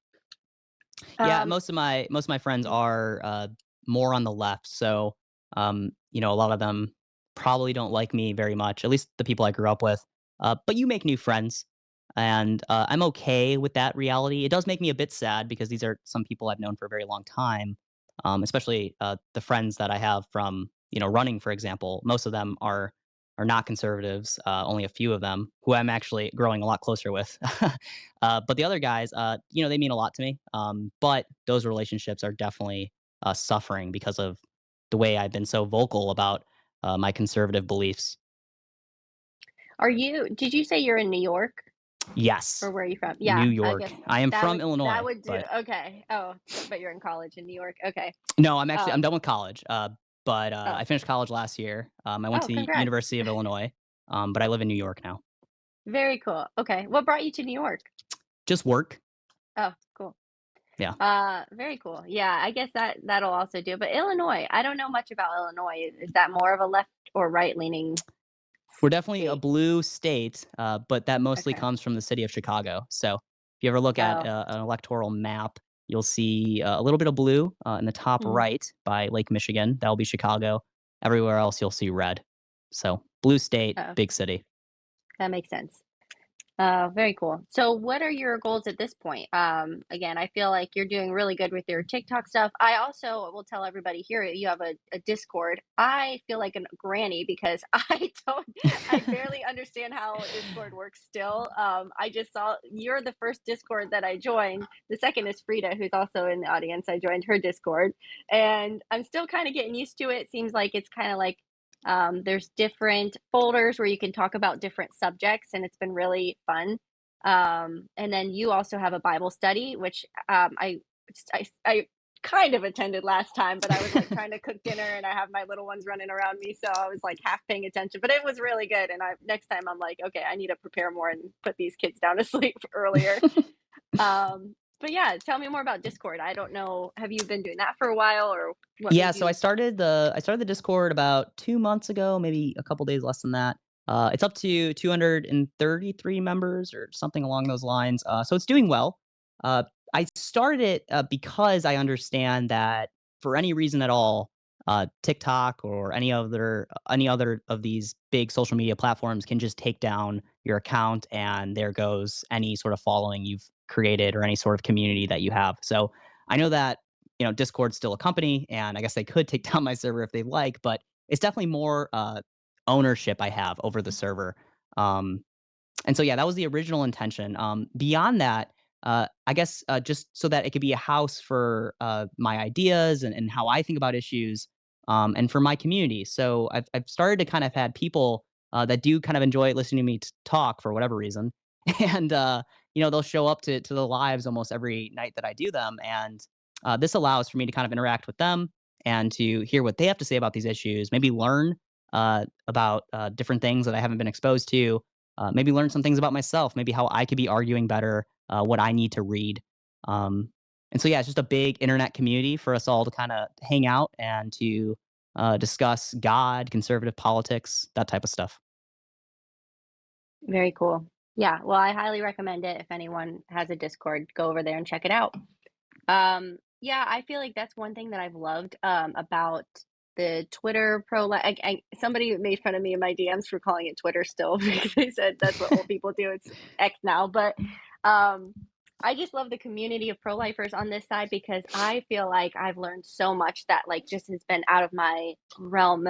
Speaker 2: Yeah,
Speaker 1: Um,
Speaker 2: most of my friends are more on the left, so a lot of them probably don't like me very much. At least the people I grew up with. But you make new friends, and I'm okay with that reality. It does make me a bit sad because these are some people I've known for a very long time, especially the friends that I have from running, for example. Most of them are are not conservatives, only a few of them who I'm actually growing a lot closer with. But the other guys, they mean a lot to me. But those relationships are definitely suffering because of the way I've been so vocal about my conservative beliefs.
Speaker 1: Did you say you're in New York?
Speaker 2: Yes,
Speaker 1: Or where are you from?
Speaker 2: New
Speaker 1: Yeah, I
Speaker 2: York.
Speaker 1: guess
Speaker 2: I am
Speaker 1: that
Speaker 2: from
Speaker 1: would that
Speaker 2: Illinois,
Speaker 1: would do
Speaker 2: but
Speaker 1: okay. Oh, but you're in college in New York. Okay.
Speaker 2: no, I'm
Speaker 1: Um,
Speaker 2: done with college. But
Speaker 1: oh,
Speaker 2: I finished college last year. I went
Speaker 1: oh,
Speaker 2: to the
Speaker 1: congrats.
Speaker 2: University of Illinois, but I live in New York now.
Speaker 1: Very cool. Okay. What brought you to New York?
Speaker 2: Just work.
Speaker 1: Oh, cool.
Speaker 2: Yeah.
Speaker 1: Very cool. Yeah, I guess that'll also do. But Illinois, I don't know much about Illinois. Is that more of a left or right leaning
Speaker 2: We're definitely a
Speaker 1: state?
Speaker 2: blue state, but that mostly
Speaker 1: Okay.
Speaker 2: comes from the city of Chicago. So if you ever look at
Speaker 1: Oh.
Speaker 2: an electoral map, you'll see a little bit of blue in the top
Speaker 1: Mhm.
Speaker 2: right by Lake Michigan. That'll be Chicago. Everywhere else, you'll see red. So blue state,
Speaker 1: Oh,
Speaker 2: big city.
Speaker 1: that makes sense. Very cool. So what are your goals at this point? Again, I feel like you're doing really good with your TikTok stuff. I also will tell everybody here you have a Discord. I feel like a granny because I barely understand how Discord works still. I just saw you're the first Discord that I joined. The second is Frida, who's also in the audience. I joined her Discord and I'm still kind of getting used to it. Seems like it's kind of like there's different folders where you can talk about different subjects, and it's been really fun. And then you also have a Bible study, which I kind of attended last time, but I was like trying to cook dinner, and I have my little ones running around me, so I was like half paying attention. But it was really good, and I next time I'm like, okay, I need to prepare more and put these kids down to sleep earlier. But yeah, tell me more about Discord. I don't know. Have you been doing that for a while, or what
Speaker 2: Yeah,
Speaker 1: made
Speaker 2: so I
Speaker 1: you?
Speaker 2: started the Discord about 2 months ago, maybe a couple days less than that. It's up to 233 members or something along those lines. So it's doing well. Uh, I started it because I understand that for any reason at all, TikTok or any other of these big social media platforms can just take down your account, and there goes any sort of following you've created or any sort of community that you have. So I know that Discord's still a company, and I guess they could take down my server if they like, but it's definitely more ownership I have over the server. Um, and so, yeah, that was the original intention. Beyond that, I guess just so that it could be a house for my ideas and how I think about issues, and for my community. So I've started to kind of had people that do kind of enjoy listening to me talk for whatever reason, and they'll show up to the lives almost every night that I do them, and this allows for me to kind of interact with them and to hear what they have to say about these issues, maybe learn about different things that I haven't been exposed to, maybe learn some things about myself, maybe how I could be arguing better, what I need to read. Um, and so, yeah, it's just a big internet community for us all to kind of hang out and to discuss God, conservative politics, that type of stuff.
Speaker 1: Very cool. Yeah, well, I highly recommend it. If anyone has a Discord, go over there and check it out. Yeah, I feel like that's one thing that I've loved about the Twitter pro. Somebody made fun of me in my DMs for calling it Twitter still because they said that's what old people do. It's X now, but um, I just love the community of pro lifers on this side because I feel like I've learned so much that like just has been out of my realm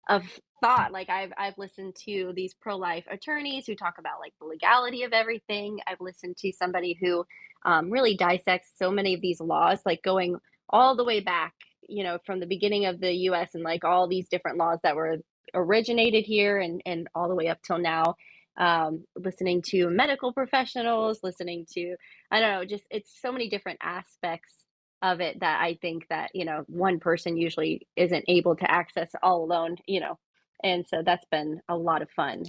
Speaker 1: of thought. Like I've listened to these pro life attorneys who talk about like the legality of everything. I've listened to somebody who really dissects so many of these laws, like going all the way back, from the beginning of the US and like all these different laws that were originated here and all the way up till now. Listening to medical professionals, listening to, I don't know, just it's so many different aspects of it that I think that, one person usually isn't able to access all alone. And so that's been a lot of fun.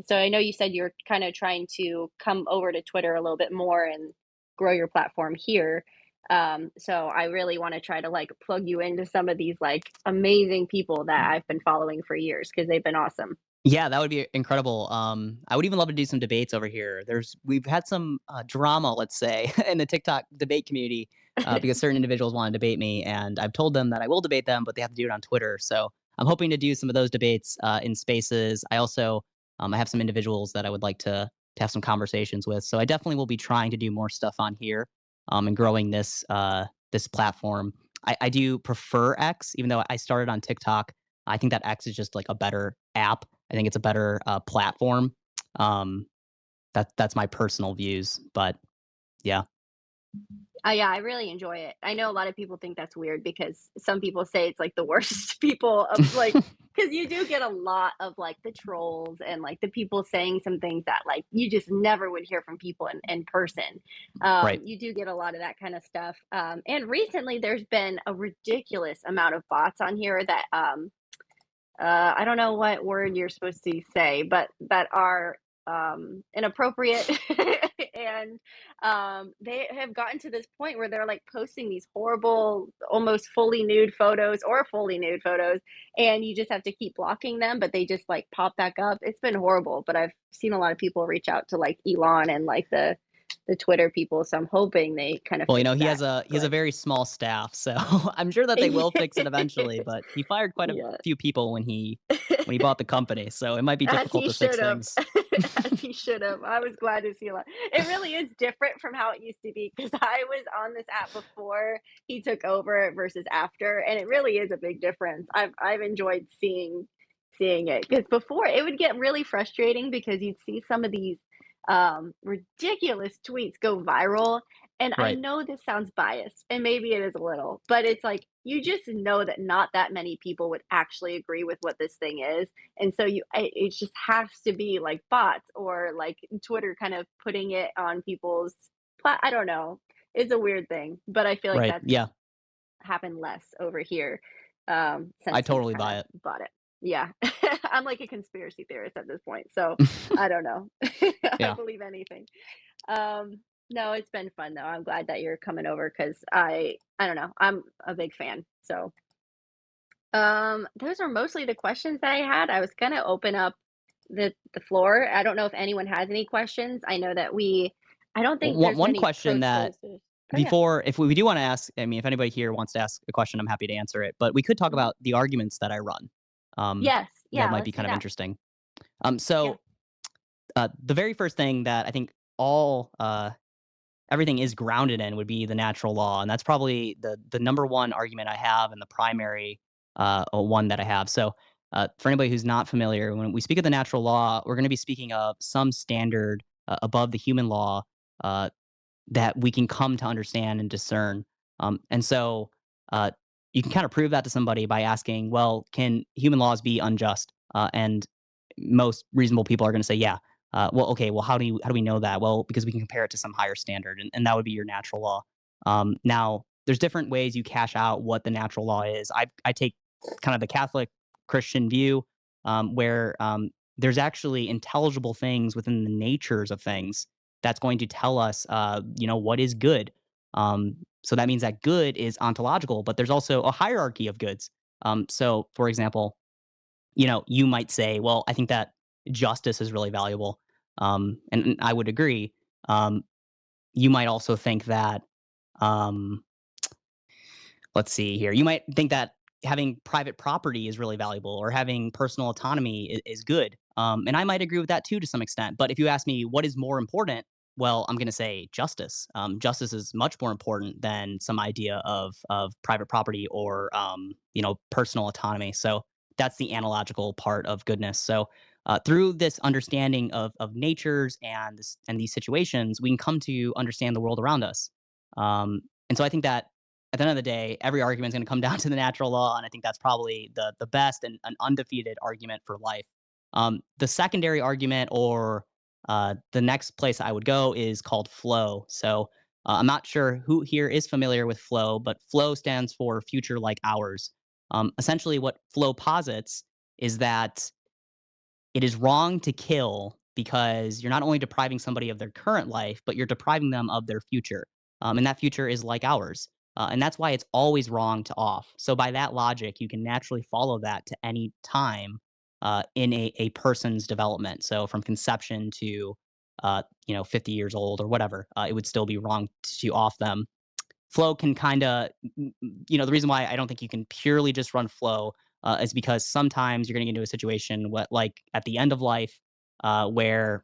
Speaker 1: So I know you said you're kind of trying to come over to Twitter a little bit more and grow your platform here. So I really want to try to like plug you into some of these like amazing people that I've been following for years because they've been awesome.
Speaker 2: Yeah, that would be incredible. I would even love to do some debates over here. We've had some drama, let's say, in the TikTok debate community because certain individuals want to debate me, and I've told them that I will debate them, but they have to do it on Twitter. So I'm hoping to do some of those debates in spaces. I have some individuals that I would like to have some conversations with. So I definitely will be trying to do more stuff on here and growing this platform. I do prefer X, even though I started on TikTok. I think that X is just like a better app. I think it's a better platform. Um, that's my personal views, but yeah.
Speaker 1: Yeah, I really enjoy it. I know a lot of people think that's weird because some people say it's like the worst people of like, because you do get a lot of like the trolls and like the people saying some things that like you just never would hear from people in person.
Speaker 2: Right.
Speaker 1: You do get a lot of that kind of stuff. And recently there's been a ridiculous amount of bots on here that I don't know what word you're supposed to say, but that are inappropriate. And they have gotten to this point where they're like posting these horrible, almost fully nude photos or fully nude photos, and you just have to keep blocking them, but they just like pop back up. It's been horrible, but I've seen a lot of people reach out to like Elon and like the Twitter people, so I'm hoping they kind of
Speaker 2: Well,
Speaker 1: fix
Speaker 2: he
Speaker 1: that.
Speaker 2: has a
Speaker 1: But
Speaker 2: very small staff, so I'm sure that they will fix it eventually, but he fired quite a
Speaker 1: yeah.
Speaker 2: few people when he bought the company, so it might be
Speaker 1: As
Speaker 2: difficult
Speaker 1: he
Speaker 2: to fix
Speaker 1: should have.
Speaker 2: things.
Speaker 1: As he should have. I was glad to see a lot. It really is different from how it used to be because I was on this app before he took over versus after, and it really is a big difference. I've enjoyed seeing it because before it would get really frustrating because you'd see some of these ridiculous tweets go viral, and I
Speaker 2: Right.
Speaker 1: know this sounds biased, and maybe it is a little, but it's like you just know that not that many people would actually agree with what this thing is, and so it just has to be like bots or like Twitter kind of putting it on people's I don't know. It's a weird thing, but I feel like
Speaker 2: Right.
Speaker 1: that's
Speaker 2: Yeah.
Speaker 1: happened less over here
Speaker 2: I
Speaker 1: since he's
Speaker 2: totally
Speaker 1: kind
Speaker 2: buy
Speaker 1: of
Speaker 2: it.
Speaker 1: bought it. Yeah. I'm like a conspiracy theorist at this point, so I don't know. I
Speaker 2: Yeah.
Speaker 1: believe anything. Um no, it's been fun though. I'm glad that you're coming over cuz I don't know. I'm a big fan. So those are mostly the questions that I had. I was gonna open up the floor. I don't know if anyone has any questions. I know that I don't think
Speaker 2: One
Speaker 1: there's
Speaker 2: one
Speaker 1: many
Speaker 2: question
Speaker 1: pros
Speaker 2: that
Speaker 1: closers. Oh yeah.
Speaker 2: before if we do wanna ask, I mean, if anybody here wants to ask a question, I'm happy to answer it, but we could talk
Speaker 1: Mhm.
Speaker 2: about the arguments that I run. Um,
Speaker 1: Yes.
Speaker 2: that
Speaker 1: Yeah,
Speaker 2: might be
Speaker 1: let's do
Speaker 2: kind of
Speaker 1: that.
Speaker 2: interesting.
Speaker 1: Yeah.
Speaker 2: So, the very first thing that I think all, everything is grounded in would be the natural law, and that's probably the number one argument I have and the primary one that I have. So, for anybody who's not familiar, when we speak of the natural law, we're going to be speaking of some standard above the human law uh, that we can come to understand and discern. And so, uh, you can kind of prove that to somebody by asking, well, can human laws be unjust? And most reasonable people are going to say, yeah. Well, okay. Well, how do we know that? Well, because we can compare it to some higher standard, and that would be your natural law. Now, there's different ways you cash out what the natural law is. I take kind of the Catholic Christian view, where there's actually intelligible things within the natures of things that's going to tell us, what is good. So that means that good is ontological, but there's also a hierarchy of goods. So, for example, you might say, well, I think that justice is really valuable. And I would agree. Um, you might also think that, um, let's see here, you might think that having private property is really valuable or having personal autonomy is good. And I might agree with that too to some extent. But if you ask me what is more important, well, I'm going to say justice. Justice is much more important than some idea of private property or personal autonomy. So that's the analogical part of goodness. So through this understanding of natures and these situations, we can come to understand the world around us. And so I think that at the end of the day, every argument is going to come down to the natural law, and I think that's probably the best and an undefeated argument for life. The secondary argument, or the next place I would go, is called flow. So I'm not sure who here is familiar with flow, but flow stands for future like ours. Essentially, what flow posits is that it is wrong to kill because you're not only depriving somebody of their current life, but you're depriving them of their future. And that future is like ours. And that's why it's always wrong to off. So, by that logic, you can naturally follow that to any time in a person's development. So, from conception to 50 years old or whatever, it would still be wrong to off them. Flow can kind of, the reason why I don't think you can purely just run flow is because sometimes you're going to get into a situation like at the end of life where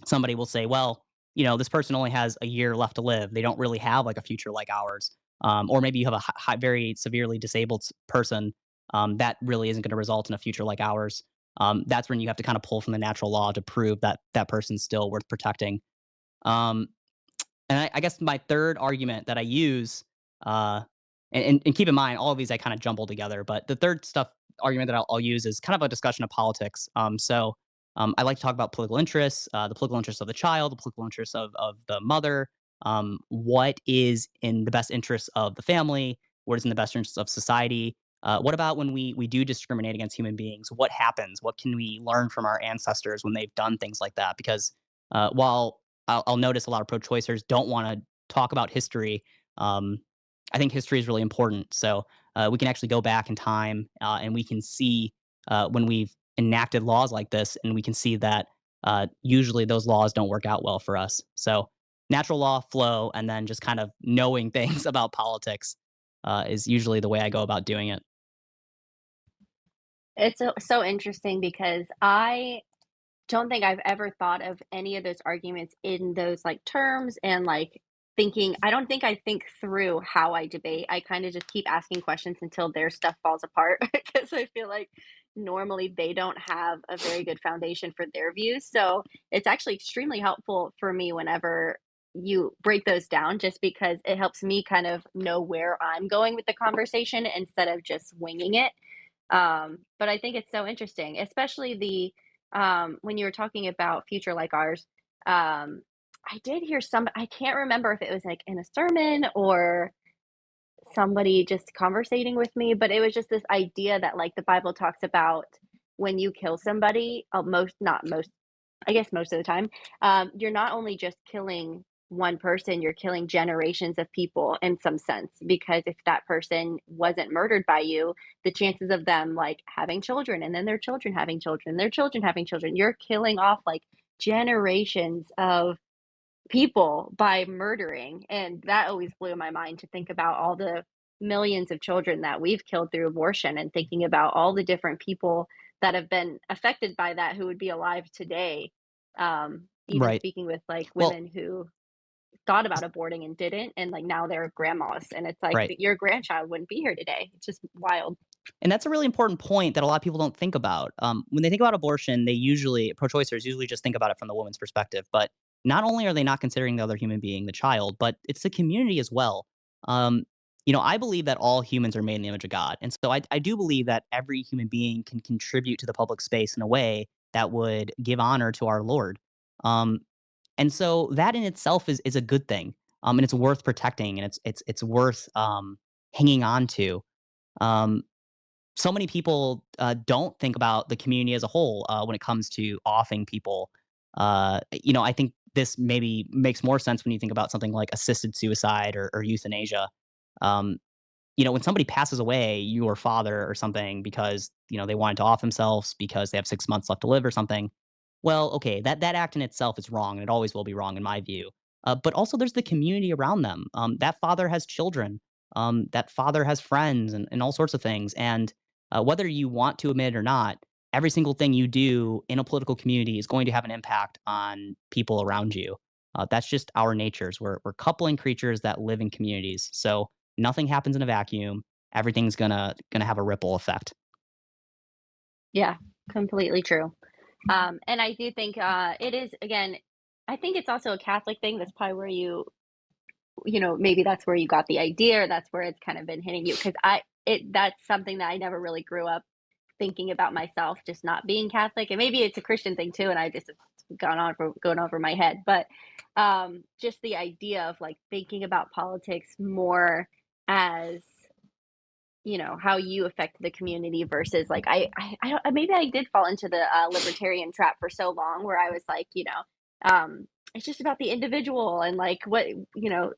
Speaker 2: somebody will say, well, this person only has a year left to live. They don't really have like a future like ours. Or maybe you have a very severely disabled person that really isn't going to result in a future like ours. that's when you have to kind of pull from the natural law to prove that that person's still worth protecting. Um, and I guess my third argument that I use, uh, and keep in mind, all of these I kind of jumble together, but the third stuff argument that I'll use is kind of a discussion of politics. I like to talk about political interests, the political interests of the child, the political interests of the mother, what is in the best interests of the family, what is in the best interests of society. What about when we do discriminate against human beings? What happens? What can we learn from our ancestors when they've done things like that? Because while I'll notice a lot of pro-choicers don't want to talk about history. Um, I think history is really important. So we can actually go back in time and we can see when we've enacted laws like this, and we can see that usually those laws don't work out well for us. So natural law, flow, and then just kind of knowing things about politics is usually the way I go about doing it.
Speaker 1: It's so interesting because I don't think I've ever thought of any of those arguments in those, like, terms and, like, thinking I don't think I think through how I debate. I kinda just keep asking questions until their stuff falls apart because I feel like normally they don't have a very good foundation for their views, so it's actually extremely helpful for me whenever you break those down just because it helps me kind of know where I'm going with the conversation instead of just winging it. But I think it's so interesting, especially when you were talking about future like ours. I did hear I can't remember if it was like in a sermon or somebody just conversating with me, but it was just this idea that like the Bible talks about when you kill somebody, not most, I guess most of the time, you're not only just killing one person, you're killing generations of people in some sense. Because if that person wasn't murdered by you, the chances of them like having children and then their children having children, their children having children, you're killing off like generations of people by murdering. And that always blew my mind to think about all the millions of children that we've killed through abortion and thinking about all the different people that have been affected by that who would be alive today. Even
Speaker 2: Right.
Speaker 1: speaking with like
Speaker 2: Well,
Speaker 1: women who thought about aborting and didn't, and like now they're grandmas, and it's like
Speaker 2: right.
Speaker 1: your grandchild wouldn't be here today. It's just wild.
Speaker 2: And that's a really important point that a lot of people don't think about. When they think about abortion, pro-choicers usually just think about it from the woman's perspective. But not only are they not considering the other human being, the child, but it's the community as well. Um, I believe that all humans are made in the image of God. And so I do believe that every human being can contribute to the public space in a way that would give honor to our Lord. Um, and so that in itself is a good thing. And it's worth protecting, and it's worth hanging on to. Um, so many people don't think about the community as a whole when it comes to offing people. I think this maybe makes more sense when you think about something like assisted suicide or euthanasia. Um, when somebody passes away, your father or something, because they wanted to off themselves because they have 6 months left to live or something. Well, okay, that act in itself is wrong, and it always will be wrong in my view. But also, there's the community around them. That father has children. That father has friends and all sorts of things. And whether you want to admit it or not, every single thing you do in a political community is going to have an impact on people around you. That's just our natures. We're coupling creatures that live in communities. So nothing happens in a vacuum. Everything's gonna have a ripple effect.
Speaker 1: Yeah, completely true. And I do think it is again. I think it's also a Catholic thing. That's probably where maybe that's where you got the idea, or that's where it's kind of been hitting you. Because that's something that I never really grew up thinking about myself, just not being Catholic, and maybe it's a Christian thing too, and I just it's going over my head. But just the idea of like thinking about politics more as how you affect the community versus like I don't maybe I did fall into the libertarian trap for so long where I was like it's just about the individual and like what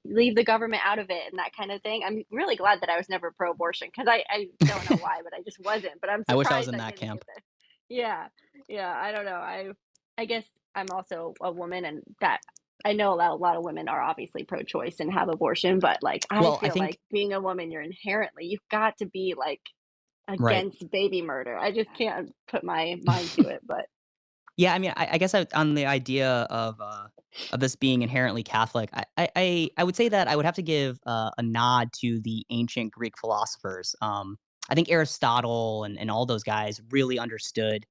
Speaker 1: leave the government out of it and that kind of thing. I'm really glad that I was never pro-abortion because I don't know why, but I just wasn't. But I'm
Speaker 2: I wish I was
Speaker 1: surprised
Speaker 2: in
Speaker 1: I
Speaker 2: that
Speaker 1: didn't get
Speaker 2: camp.
Speaker 1: there. Yeah, yeah. I don't know. I guess I'm also a woman, and that I know a lot of women are obviously pro-choice and have abortion, but, like, I
Speaker 2: Well, I
Speaker 1: feel like
Speaker 2: think
Speaker 1: being a woman, you've got to be, like,
Speaker 2: right.
Speaker 1: against baby murder. I just can't put my mind to it, but
Speaker 2: Yeah, I mean, I guess on the idea of this being inherently Catholic, I would say that I would have to give a nod to the ancient Greek philosophers. I think Aristotle and all those guys really understood.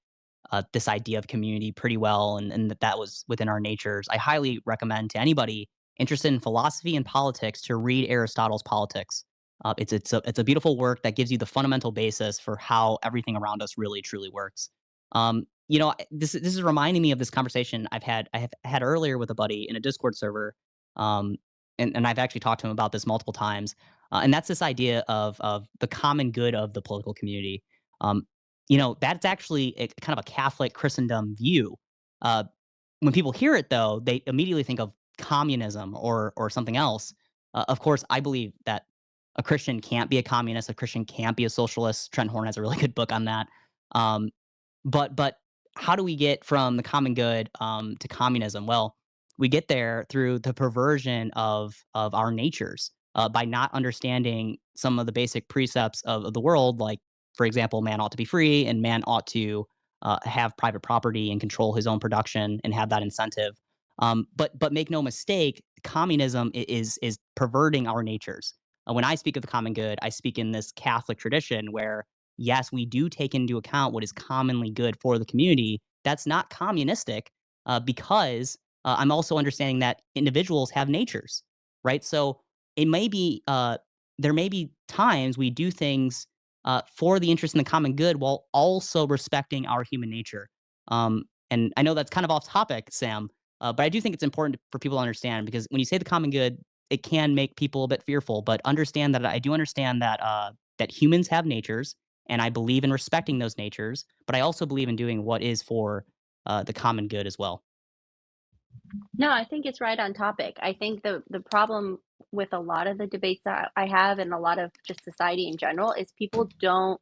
Speaker 2: this idea of community pretty well, and that was within our natures. I highly recommend to anybody interested in philosophy and politics to read Aristotle's Politics. It's a beautiful work that gives you the fundamental basis for how everything around us really truly works. This is reminding me of this conversation I have had earlier with a buddy in a Discord server, um, and I've actually talked to him about this multiple times, and that's this idea of the common good of the political community. Um, that's actually kind of a Catholic Christendom view. Uh, when people hear it, though, they immediately think of communism or something else. Of course, I believe that a Christian can't be a communist. A Christian can't be a socialist. Trent Horn has a really good book on that. Um, but how do we get from the common good to communism? Well, we get there through the perversion of our natures by not understanding some of the basic precepts of the world, like for example, man ought to be free and man ought to have private property and control his own production and have that incentive. But make no mistake, communism is perverting our natures. When I speak of the common good, I speak in this Catholic tradition where yes, we do take into account what is commonly good for the community. That's not communistic because I'm also understanding that individuals have natures, right? So it may be there may be times we do things for the interest in the common good while also respecting our human nature. And I know that's kind of off topic, Sam, but I do think it's important for people to understand because when you say the common good, it can make people a bit fearful. But understand that I do understand that that humans have natures, and I believe in respecting those natures. But I also believe in doing what is for the common good as well.
Speaker 1: No, I think it's right on topic. I think the problem with a lot of the debates that I have and a lot of just society in general is people don't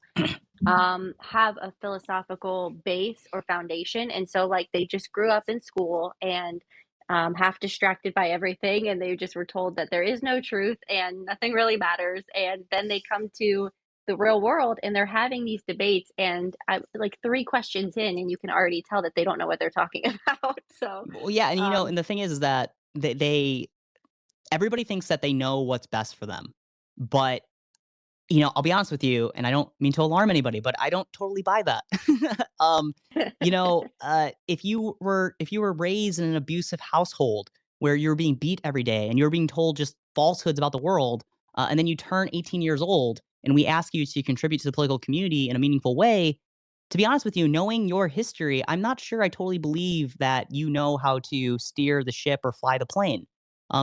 Speaker 1: have a philosophical base or foundation. And so, like, they just grew up in school and half distracted by everything. And they just were told that there is no truth and nothing really matters. And then they come to the real world and they're having these debates. And I, like, three questions in, and you can already tell that they don't know what they're talking about. So,
Speaker 2: Well, yeah, and
Speaker 1: um,
Speaker 2: and the thing is that they everybody thinks that they know what's best for them, but I'll be honest with you, and I don't mean to alarm anybody, but I don't totally buy that. um, if you were raised in an abusive household where you're being beat every day and you're being told just falsehoods about the world, and then you turn 18 years old and we ask you to contribute to the political community in a meaningful way, to be honest with you, knowing your history, I'm not sure I totally believe that you know how to steer the ship or fly the plane.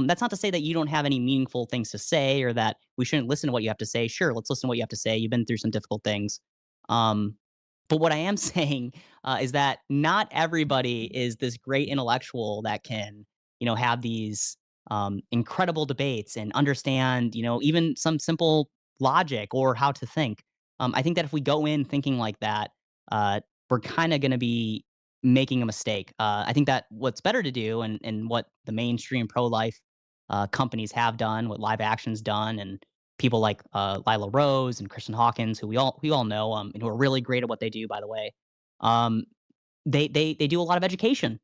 Speaker 2: That's not to say that you don't have any meaningful things to say or that we shouldn't listen to what you have to say. Sure, let's listen to what you have to say. You've been through some difficult things. Um, but what I am saying is that not everybody is this great intellectual that can, have these incredible debates and understand, even some simple logic or how to think. I think that if we go in thinking like that, we're kind of going to be making a mistake. I think that what's better to do, and what the mainstream pro life companies have done, what live action's done, and people like Lila Rose and Kristen Hawkins, who we all know, and who are really great at what they do, by the way. Um, they do a lot of education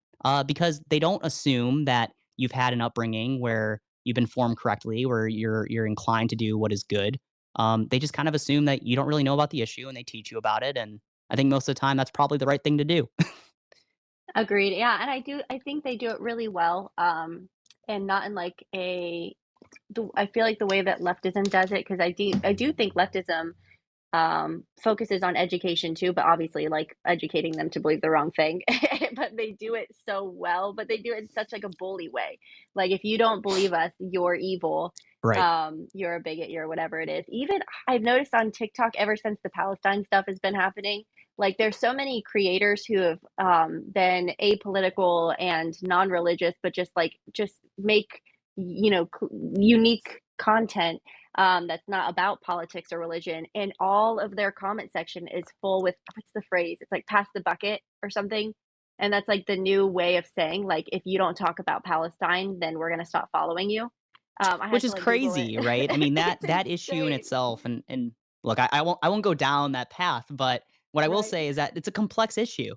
Speaker 2: because they don't assume that you've had an upbringing where you've been formed correctly, where you're inclined to do what is good. They just kind of assume that you don't really know about the issue, and they teach you about it. And I think most of the time that's probably the right thing to do.
Speaker 1: Agreed. Yeah, and I think they do it really well. And not in like I feel like the way that leftism does it, because I do think leftism focuses on education too, but obviously like educating them to believe the wrong thing. But they do it so well, but they do it in such like a bully way. Like, if you don't believe us, you're evil.
Speaker 2: Right.
Speaker 1: You're a bigot, you're whatever it is. Even I've noticed on TikTok ever since the Palestine stuff has been happening, like there's so many creators who have been apolitical and non-religious, but just make unique content that's not about politics or religion. And all of their comment section is full with, what's the phrase? It's like pass the bucket or something. And that's like the new way of saying, like, if you don't talk about Palestine, then we're going to stop following you. I
Speaker 2: Which
Speaker 1: had to
Speaker 2: is
Speaker 1: like Google it.
Speaker 2: crazy, right? I mean, that
Speaker 1: It's
Speaker 2: that issue in
Speaker 1: insane.
Speaker 2: itself, and look, I won't go down that path, but what I will
Speaker 1: Right.
Speaker 2: say is that it's a complex issue.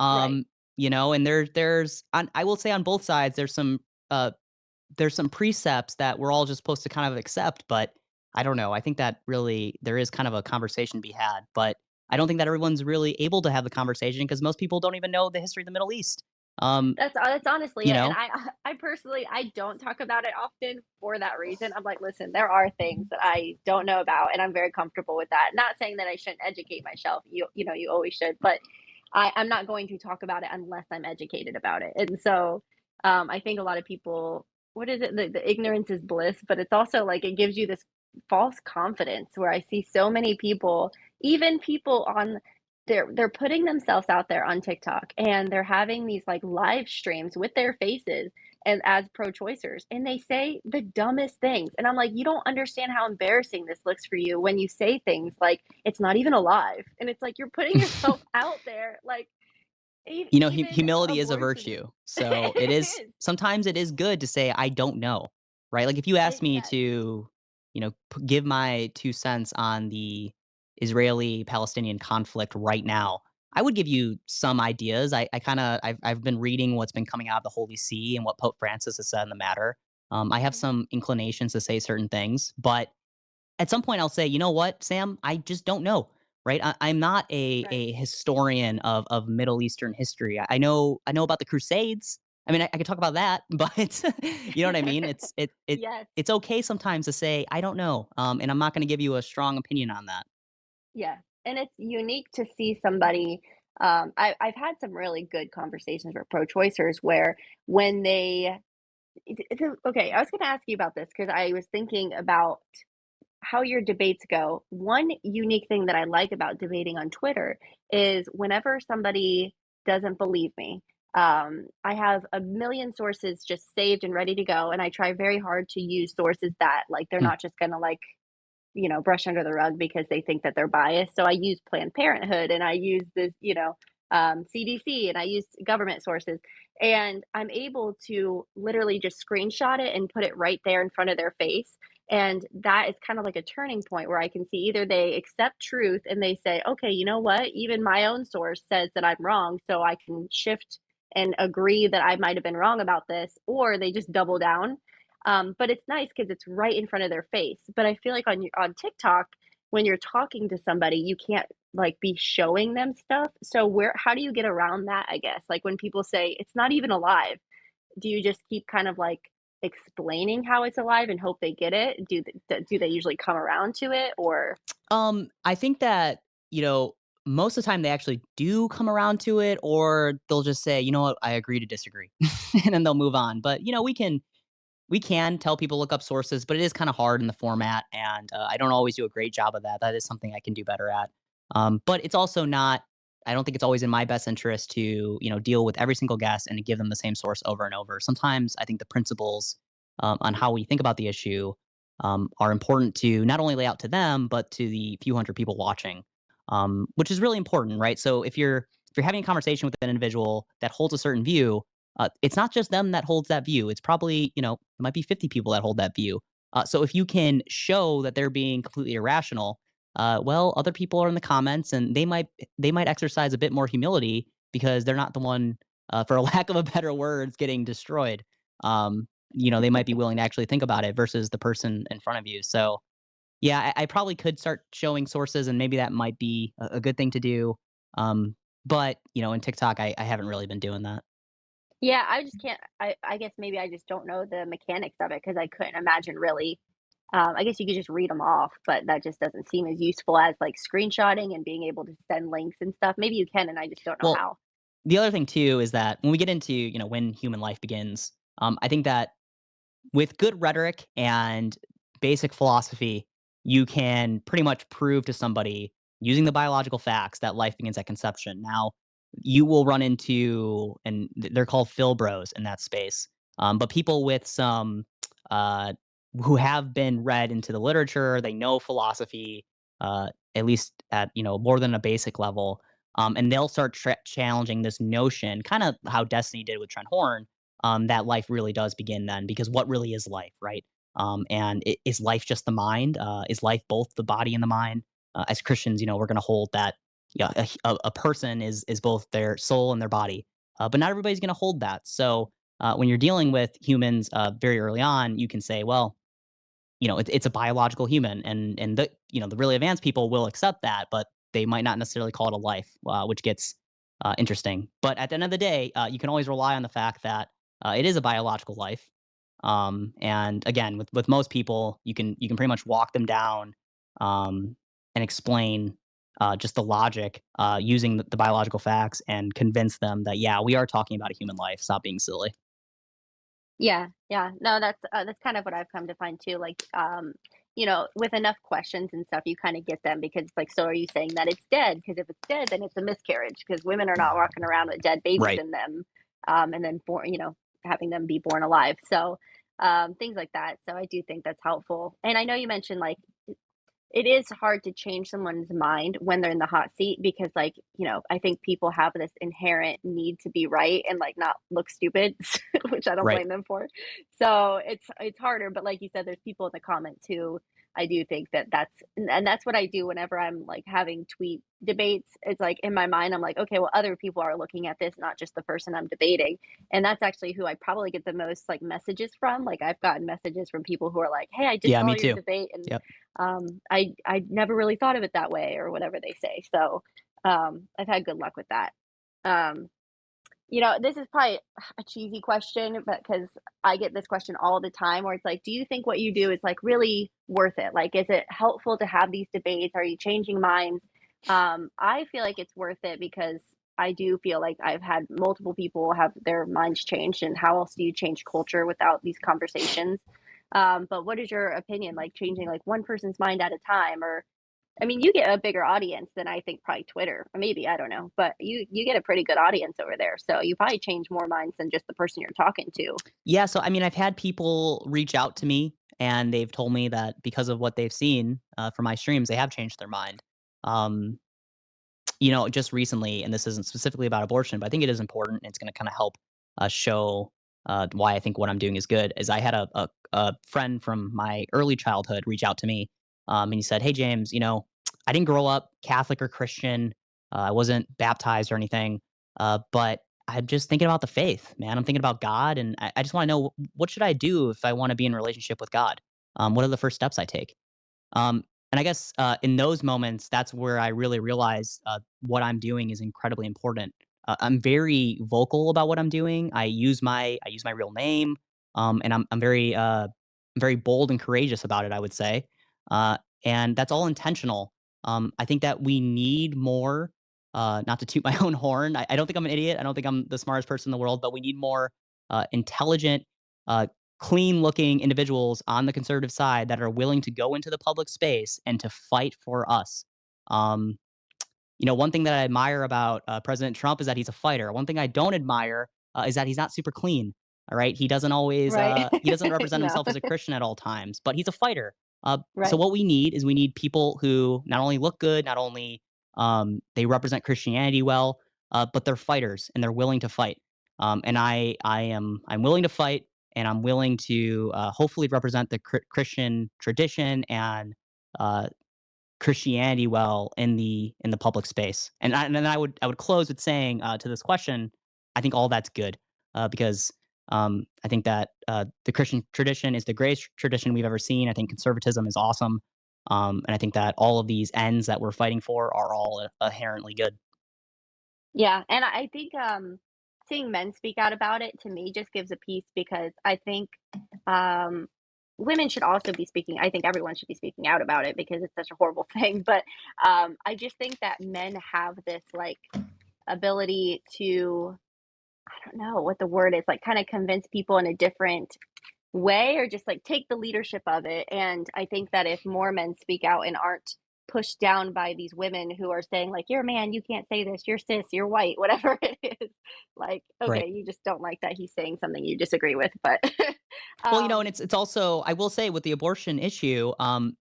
Speaker 1: Right.
Speaker 2: And I will say on both sides uh there's some precepts that we're all just supposed to kind of accept, but I don't know. I think that really there is kind of a conversation to be had. But I don't think that everyone's really able to have the conversation because most people don't even know the history of the Middle East. Um,
Speaker 1: That's honestly
Speaker 2: you
Speaker 1: it, and
Speaker 2: know,
Speaker 1: I personally I don't talk about it often for that reason. I'm like, listen, there are things that I don't know about, and I'm very comfortable with that. Not saying that I shouldn't educate myself. You know, you always should, but I'm not going to talk about it unless I'm educated about it. And so, I think a lot of people, what is it? The ignorance is bliss, but it's also like it gives you this false confidence where I see so many people, even people on they're putting themselves out there on TikTok and they're having these like live streams with their faces and as pro-choicers and they say the dumbest things and I'm like you don't understand how embarrassing this looks for you when you say things like it's not even alive and it's like you're putting yourself out there like even
Speaker 2: humility is a
Speaker 1: abortion.
Speaker 2: virtue. So it
Speaker 1: It
Speaker 2: is
Speaker 1: is.
Speaker 2: sometimes it is good to say I don't know, right? Like if you asked me
Speaker 1: Yes.
Speaker 2: to, give my 2 cents on the Israeli-Palestinian conflict right now, I would give you some ideas. I've been reading what's been coming out of the Holy See and what Pope Francis has said in the matter. I have
Speaker 1: Mhm.
Speaker 2: some inclinations to say certain things, but at some point I'll say, you know what, Sam, I just don't know. Right. I'm not
Speaker 1: Right.
Speaker 2: a historian of Middle Eastern history. I know about the Crusades. I mean, I could talk about that, but you know what I mean.
Speaker 1: Yes.
Speaker 2: It's okay sometimes to say I don't know, and I'm not going to give you a strong opinion on that.
Speaker 1: Yeah, and it's unique to see somebody. I've had some really good conversations with pro-choicers where when they, okay, I was going to ask you about this because I was thinking about how your debates go. One unique thing that I like about debating on Twitter is whenever somebody doesn't believe me, I have a million sources just saved and ready to go, and I try very hard to use sources that like they're
Speaker 2: Hmm.
Speaker 1: not just going to like brush under the rug because they think that they're biased. So I use Planned Parenthood and I use this, CDC and I use government sources. And I'm able to literally just screenshot it and put it right there in front of their face. And that is kind of like a turning point where I can see either they accept truth and they say, okay, you know what? Even my own source says that I'm wrong. So I can shift and agree that I might have been wrong about this, or they just double down but it's nice because it's right in front of their face. But I feel like on TikTok, when you're talking to somebody, you can't like be showing them stuff. So how do you get around that? I guess like when people say it's not even alive, do you just keep kind of like explaining how it's alive and hope they get it? Do they usually come around to it or?
Speaker 2: I think that most of the time they actually do come around to it, or they'll just say, you know what, I agree to disagree, and then they'll move on. But we can tell people look up sources, but it is kind of hard in the format, and I don't always do a great job of that. That is something I can do better at. But it's also not. I don't think it's always in my best interest to deal with every single guest and to give them the same source over and over. Sometimes I think the principles on how we think about the issue are important to not only lay out to them but to the few hundred people watching, which is really important, right? So if you're having a conversation with an individual that holds a certain view, it's not just them that holds that view. It's probably, it might be 50 people that hold that view. So if you can show that they're being completely irrational, well, other people are in the comments and they might exercise a bit more humility because they're not the one, for a lack of a better words, getting destroyed. They might be willing to actually think about it versus the person in front of you. So yeah, I probably could start showing sources, and maybe that might be a good thing to do. Um, but in TikTok, I haven't really been doing that.
Speaker 1: Yeah, I just can't. I guess maybe I just don't know the mechanics of it because I couldn't imagine really. I guess you could just read them off, but that just doesn't seem as useful as like screenshotting and being able to send links and stuff. Maybe you can, and I just don't know
Speaker 2: Well,
Speaker 1: how.
Speaker 2: the other thing too is that when we get into, when human life begins, I think that with good rhetoric and basic philosophy, you can pretty much prove to somebody using the biological facts that life begins at conception. Now, you will run into, and they're called Phil Bros in that space, but people with some, uh, who have been read into the literature, they know philosophy, at least at more than a basic level, and they'll start challenging this notion, kind of how Destiny did with Trent Horn, that life really does begin then, because what really is life, right? And is life just the mind? Is life both the body and the mind? As Christians, we're going to hold that, yeah, a person is both their soul and their body, but not everybody's going to hold that. So when you're dealing with humans very early on, you can say, well, it's a biological human, and the really advanced people will accept that, but they might not necessarily call it a life, which gets interesting. But at the end of the day, you can always rely on the fact that it is a biological life. And again, with most people, you can pretty much walk them down and explain just the logic using the biological facts and convince them that yeah, we are talking about a human life. Stop being silly.
Speaker 1: Yeah, yeah. No, that's kind of what I've come to find too. Like, with enough questions and stuff, you kind of get them because it's like, so are you saying that it's dead? Because if it's dead, then it's a miscarriage because women are not walking around with dead babies
Speaker 2: Right.
Speaker 1: in them, and then born, having them be born alive. So, things like that. So I do think that's helpful. And I know you mentioned like it is hard to change someone's mind when they're in the hot seat because, like, I think people have this inherent need to be right and, like, not look stupid, which I don't
Speaker 2: Right.
Speaker 1: blame them for. So it's harder, but like you said, there's people in the comments who I do think and that's what I do whenever I'm, like, having tweet debates. It's like, in my mind, I'm like, "Okay, well, other people are looking at this, not just the person I'm debating." And that's actually who I probably get the most, like, messages from. Like, I've gotten messages from people who are like, "Hey, I just
Speaker 2: Yeah,
Speaker 1: saw
Speaker 2: me
Speaker 1: your
Speaker 2: too.
Speaker 1: debate, and
Speaker 2: Yep.
Speaker 1: I never really thought of it that way or whatever they say. So, I've had good luck with that. Um, this is probably a cheesy question, but because I get this question all the time where it's like, do you think what you do is like really worth it? Like, is it helpful to have these debates? Are you changing minds? I feel like it's worth it because I do feel like I've had multiple people have their minds changed, and how else do you change culture without these conversations? But what is your opinion? Like changing like one person's mind at a time, or I mean, you get a bigger audience than I think probably Twitter, or maybe I don't know, but you get a pretty good audience over there, so you probably change more minds than just the person you're talking to.
Speaker 2: Yeah, so I mean, I've had people reach out to me and they've told me that because of what they've seen from my streams, they have changed their mind. Um, just recently, and this isn't specifically about abortion, but I think it is important. And it's going to kind of help show why I think what I'm doing is good. Is I had a friend from my early childhood reach out to me, and he said, "Hey James, I didn't grow up Catholic or Christian. I wasn't baptized or anything, but I'm just thinking about the faith, man. I'm thinking about God, and I just want to know what should I do if I want to be in a relationship with God. What are the first steps I take?" And I guess in those moments, that's where I really realize what I'm doing is incredibly important. I'm very vocal about what I'm doing. I use my real name, and I'm very bold and courageous about it. I would say, and that's all intentional. I think that we need more. Not to toot my own horn, I don't think I'm an idiot. I don't think I'm the smartest person in the world, but we need more intelligent, uh, clean looking individuals on the conservative side that are willing to go into the public space and to fight for us. Um, one thing that I admire about President Trump is that he's a fighter. One thing I don't admire is that he's not super clean. All right,
Speaker 1: Right.
Speaker 2: he doesn't represent
Speaker 1: No.
Speaker 2: himself as a Christian at all times, but he's a fighter. So
Speaker 1: Right.
Speaker 2: what we need is we need people who not only look good, not only they represent Christianity well, but they're fighters and they're willing to fight. And I'm willing to fight, and I'm willing to hopefully represent the Christian tradition and uh, Christianity well in the public space. And then I would close with saying to this question, I think all that's good because I think that the Christian tradition is the greatest tradition we've ever seen. I think conservatism is awesome, and I think that all of these ends that we're fighting for are all inherently good.
Speaker 1: Yeah, and I think, seeing men speak out about it to me just gives a peace because I think, um, women should also be speaking. I think everyone should be speaking out about it because it's such a horrible thing, but, I just think that men have this, like, ability to I don't know what the word is, like, kinda convince people in a different way or just like take the leadership of it. And I think that if more men speak out and aren't pushed down by these women who are saying like you're a man, you can't say this, you're cis, you're white, whatever it is, like okay,
Speaker 2: Right.
Speaker 1: you just don't like that he's saying something you disagree with, but
Speaker 2: Well, and
Speaker 1: um
Speaker 2: it's also I will say with the abortion issue,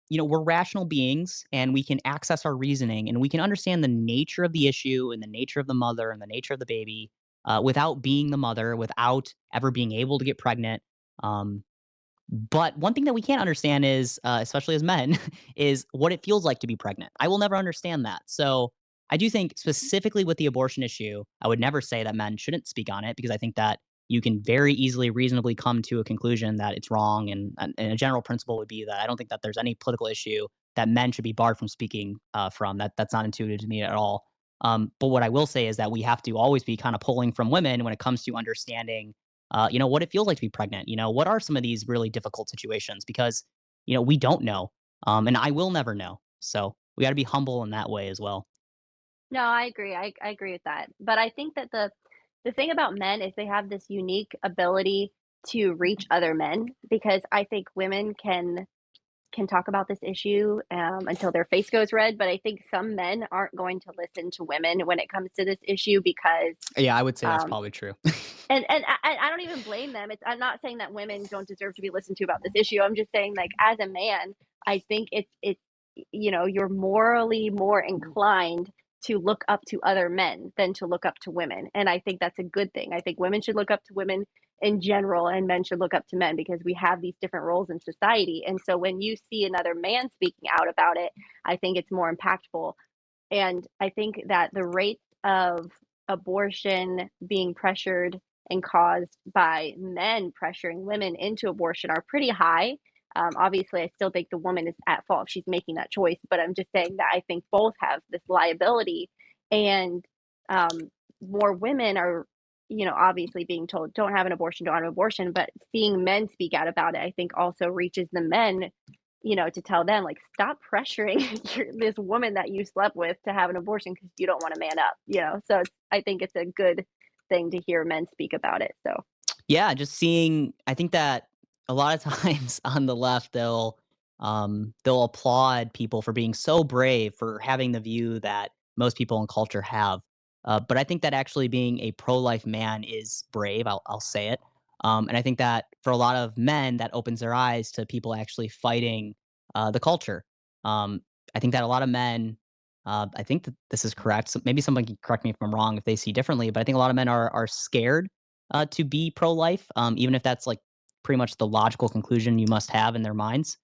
Speaker 2: we're rational beings and we can access our reasoning and we can understand the nature of the issue and the nature of the mother and the nature of the baby without being the mother, without ever being able to get pregnant. Um, but one thing that we can't understand is, especially as men, is what it feels like to be pregnant. I will never understand that. So I do think specifically with the abortion issue, I would never say that men shouldn't speak on it because I think that you can very easily, reasonably come to a conclusion that it's wrong. And a general principle would be that I don't think that there's any political issue that men should be barred from speaking from. That's not intuitive to me at all. But what I will say is that we have to always be kind of pulling from women when it comes to understanding, what it feels like to be pregnant. What are some of these really difficult situations? Because we don't know, and I will never know. So we got to be humble in that way as well.
Speaker 1: No, I agree. I agree with that. But I think that the thing about men is they have this unique ability to reach other men because I think women can talk about this issue until their face goes red, but I think some men aren't going to listen to women when it comes to this issue because
Speaker 2: Yeah, I would say that's
Speaker 1: um,
Speaker 2: probably true.
Speaker 1: and I don't even blame them. I'm not saying that women don't deserve to be listened to about this issue. I'm just saying, like, as a man, I think you're morally more inclined to look up to other men than to look up to women, and I think that's a good thing. I think women should look up to women in general, and men should look up to men because we have these different roles in society. And so when you see another man speaking out about it, I think it's more impactful. And I think that the rates of abortion being pressured and caused by men pressuring women into abortion are pretty high. Obviously, I still think the woman is at fault if she's making that choice, but I'm just saying that I think both have this liability, and um, more women are, obviously being told don't have an abortion, don't have an abortion, but seeing men speak out about it, I think also reaches the men, to tell them like stop pressuring this woman that you slept with to have an abortion because you don't want to man up. So I think it's a good thing to hear men speak about it. So
Speaker 2: Yeah, just seeing I think that a lot of times on the left, they'll applaud people for being so brave, for having the view that most people in culture have. But I think that actually being a pro-life man is brave, I'll say it. And I think that for a lot of men, that opens their eyes to people actually fighting, the culture. Um, I think that a lot of men, I think that this is correct, so maybe someone can correct me if I'm wrong if they see differently, but I think a lot of men are scared to be pro-life, even if that's like pretty much the logical conclusion you must have in their minds,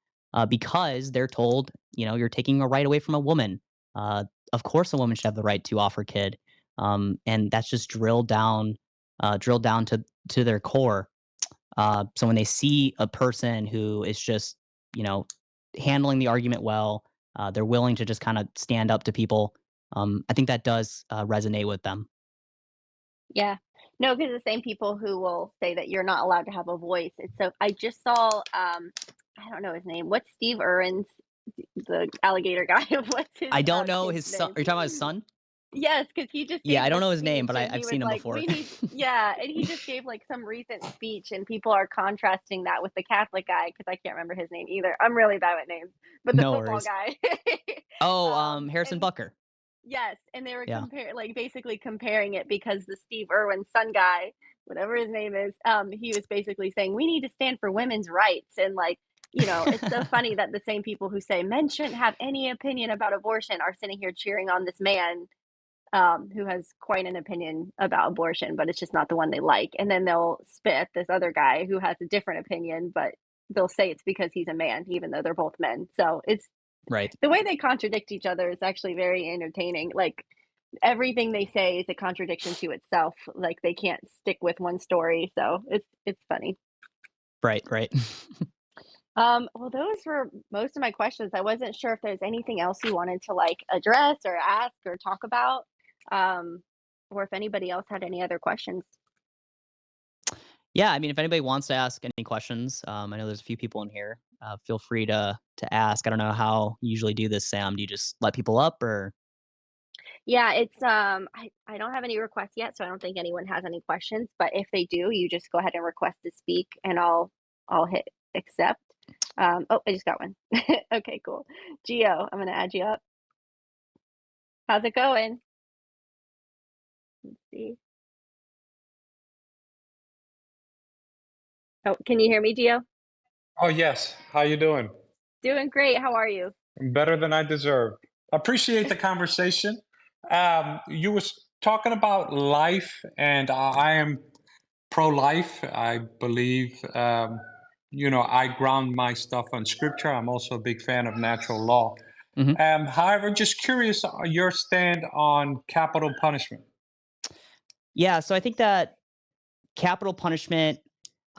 Speaker 2: because they're told, you're taking a right away from a woman. Of course, a woman should have the right to offer kid, and that's just drilled down to their core. So when they see a person who is just, you know, handling the argument well, they're willing to just kind of stand up to people. I think that does resonate with them.
Speaker 1: yeah, no, because the same people who will say that you're not allowed to have a voice. It's so I just saw I don't know his name. What's Steve Irwin's the alligator guy? What's his
Speaker 2: I don't know
Speaker 1: kid's
Speaker 2: his son.
Speaker 1: name?
Speaker 2: Are you talking about his son?
Speaker 1: Yes, because he just
Speaker 2: Yeah, I
Speaker 1: gave
Speaker 2: don't
Speaker 1: this
Speaker 2: know his name,
Speaker 1: speech
Speaker 2: but
Speaker 1: and
Speaker 2: I've
Speaker 1: he
Speaker 2: seen
Speaker 1: was
Speaker 2: him
Speaker 1: like,
Speaker 2: before.
Speaker 1: yeah, and he just gave like some recent speech, and people are contrasting that with the Catholic guy because I can't remember his name either. I'm really bad with names, but the
Speaker 2: No
Speaker 1: football
Speaker 2: worries.
Speaker 1: guy.
Speaker 2: Oh, Harrison
Speaker 1: And
Speaker 2: Bucker.
Speaker 1: yes, and they were
Speaker 2: Yeah.
Speaker 1: like basically comparing it because the Steve Irwin son guy, whatever his name is, he was basically saying we need to stand for women's rights, and like, it's so funny that the same people who say men shouldn't have any opinion about abortion are sitting here cheering on this man who has quite an opinion about abortion, but it's just not the one they like. And then they'll spit at this other guy who has a different opinion, but they'll say it's because he's a man, even though they're both men. So it's
Speaker 2: Right.
Speaker 1: the way they contradict each other is actually very entertaining. Like everything they say is a contradiction to itself. Like they can't stick with one story. So it's funny.
Speaker 2: Right, right.
Speaker 1: Well, those were most of my questions. I wasn't sure if there's anything else you wanted to like address or ask or talk about, um, or if anybody else had any other questions.
Speaker 2: Yeah, I mean, if anybody wants to ask any questions, I know there's a few people in here. Feel free to ask. I don't know how you usually do this, Sam. Do you just let people up or?
Speaker 1: Yeah, it's I don't have any requests yet, so I don't think anyone has any questions. But if they do, you just go ahead and request to speak, and I'll hit accept. Oh, I just got one. Okay, cool. Geo, I'm gonna add you up. How's it going? Let's see. Oh, can you hear me, Geo?
Speaker 3: Oh, yes. How you doing?
Speaker 1: Doing great. How are you?
Speaker 3: Better than I deserve. Appreciate the conversation. You was talking about life, and I am pro-life. I believe, I ground my stuff on scripture. I'm also a big fan of natural law.
Speaker 2: Mhm.
Speaker 3: However, just curious, your stand on capital punishment.
Speaker 2: Yeah, so I think that capital punishment,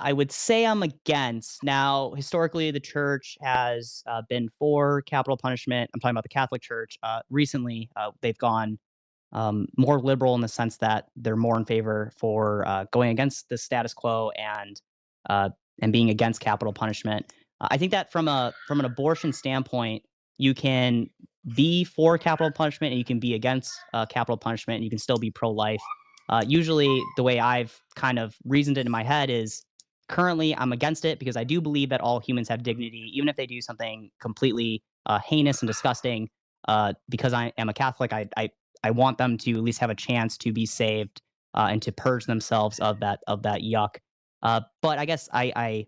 Speaker 2: I would say I'm against. Now, historically, the church has been for capital punishment. I'm talking about the Catholic Church. Recently, they've gone more liberal in the sense that they're more in favor for going against the status quo uh, and being against capital punishment. I think that from an abortion standpoint, you can be for capital punishment and you can be against capital punishment and you can still be pro-life. Usually, the way I've kind of reasoned it in my head is currently I'm against it because I do believe that all humans have dignity, even if they do something completely heinous and disgusting. Because I am a Catholic, I want them to at least have a chance to be saved and to purge themselves of that yuck. But I guess I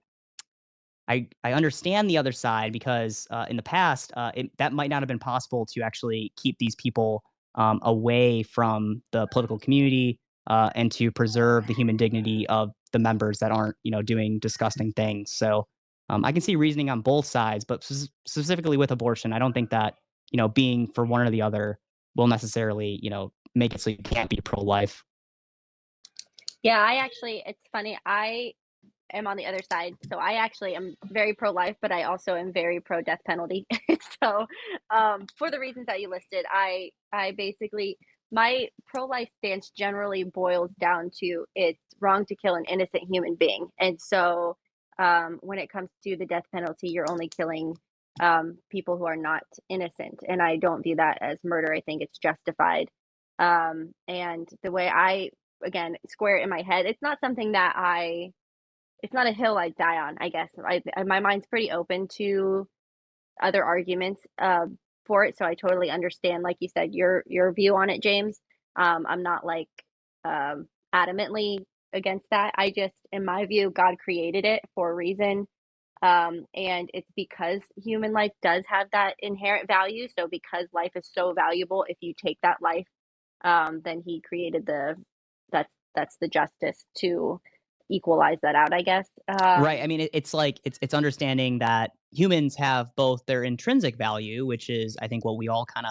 Speaker 2: understand the other side because in the past that might not have been possible to actually keep these people away from the political community and to preserve the human dignity of the members that aren't doing disgusting things. So I can see reasoning on both sides, but specifically with abortion, I don't think that being for one or the other will necessarily make it so you can't be pro-life.
Speaker 1: Yeah, it's funny. I am on the other side. So I actually am very pro life, but I also am very pro death penalty. So for the reasons that you listed, I basically my pro life stance generally boils down to it's wrong to kill an innocent human being. And so when it comes to the death penalty, you're only killing people who are not innocent. And I don't view that as murder. I think it's justified. And the way I again square it in my head, it's not something that it's not a hill I die on, I guess. My mind's pretty open to other arguments for it, so I totally understand, like you said, your view on it, James. I'm not like adamantly against that. I just, in my view, God created it for a reason, and it's because human life does have that inherent value. So because life is so valuable, if you take that life, then He created that's the justice to equalize that out, I guess.
Speaker 2: Right. I mean, it's like it's understanding that humans have both their intrinsic value, which is I think what we all kind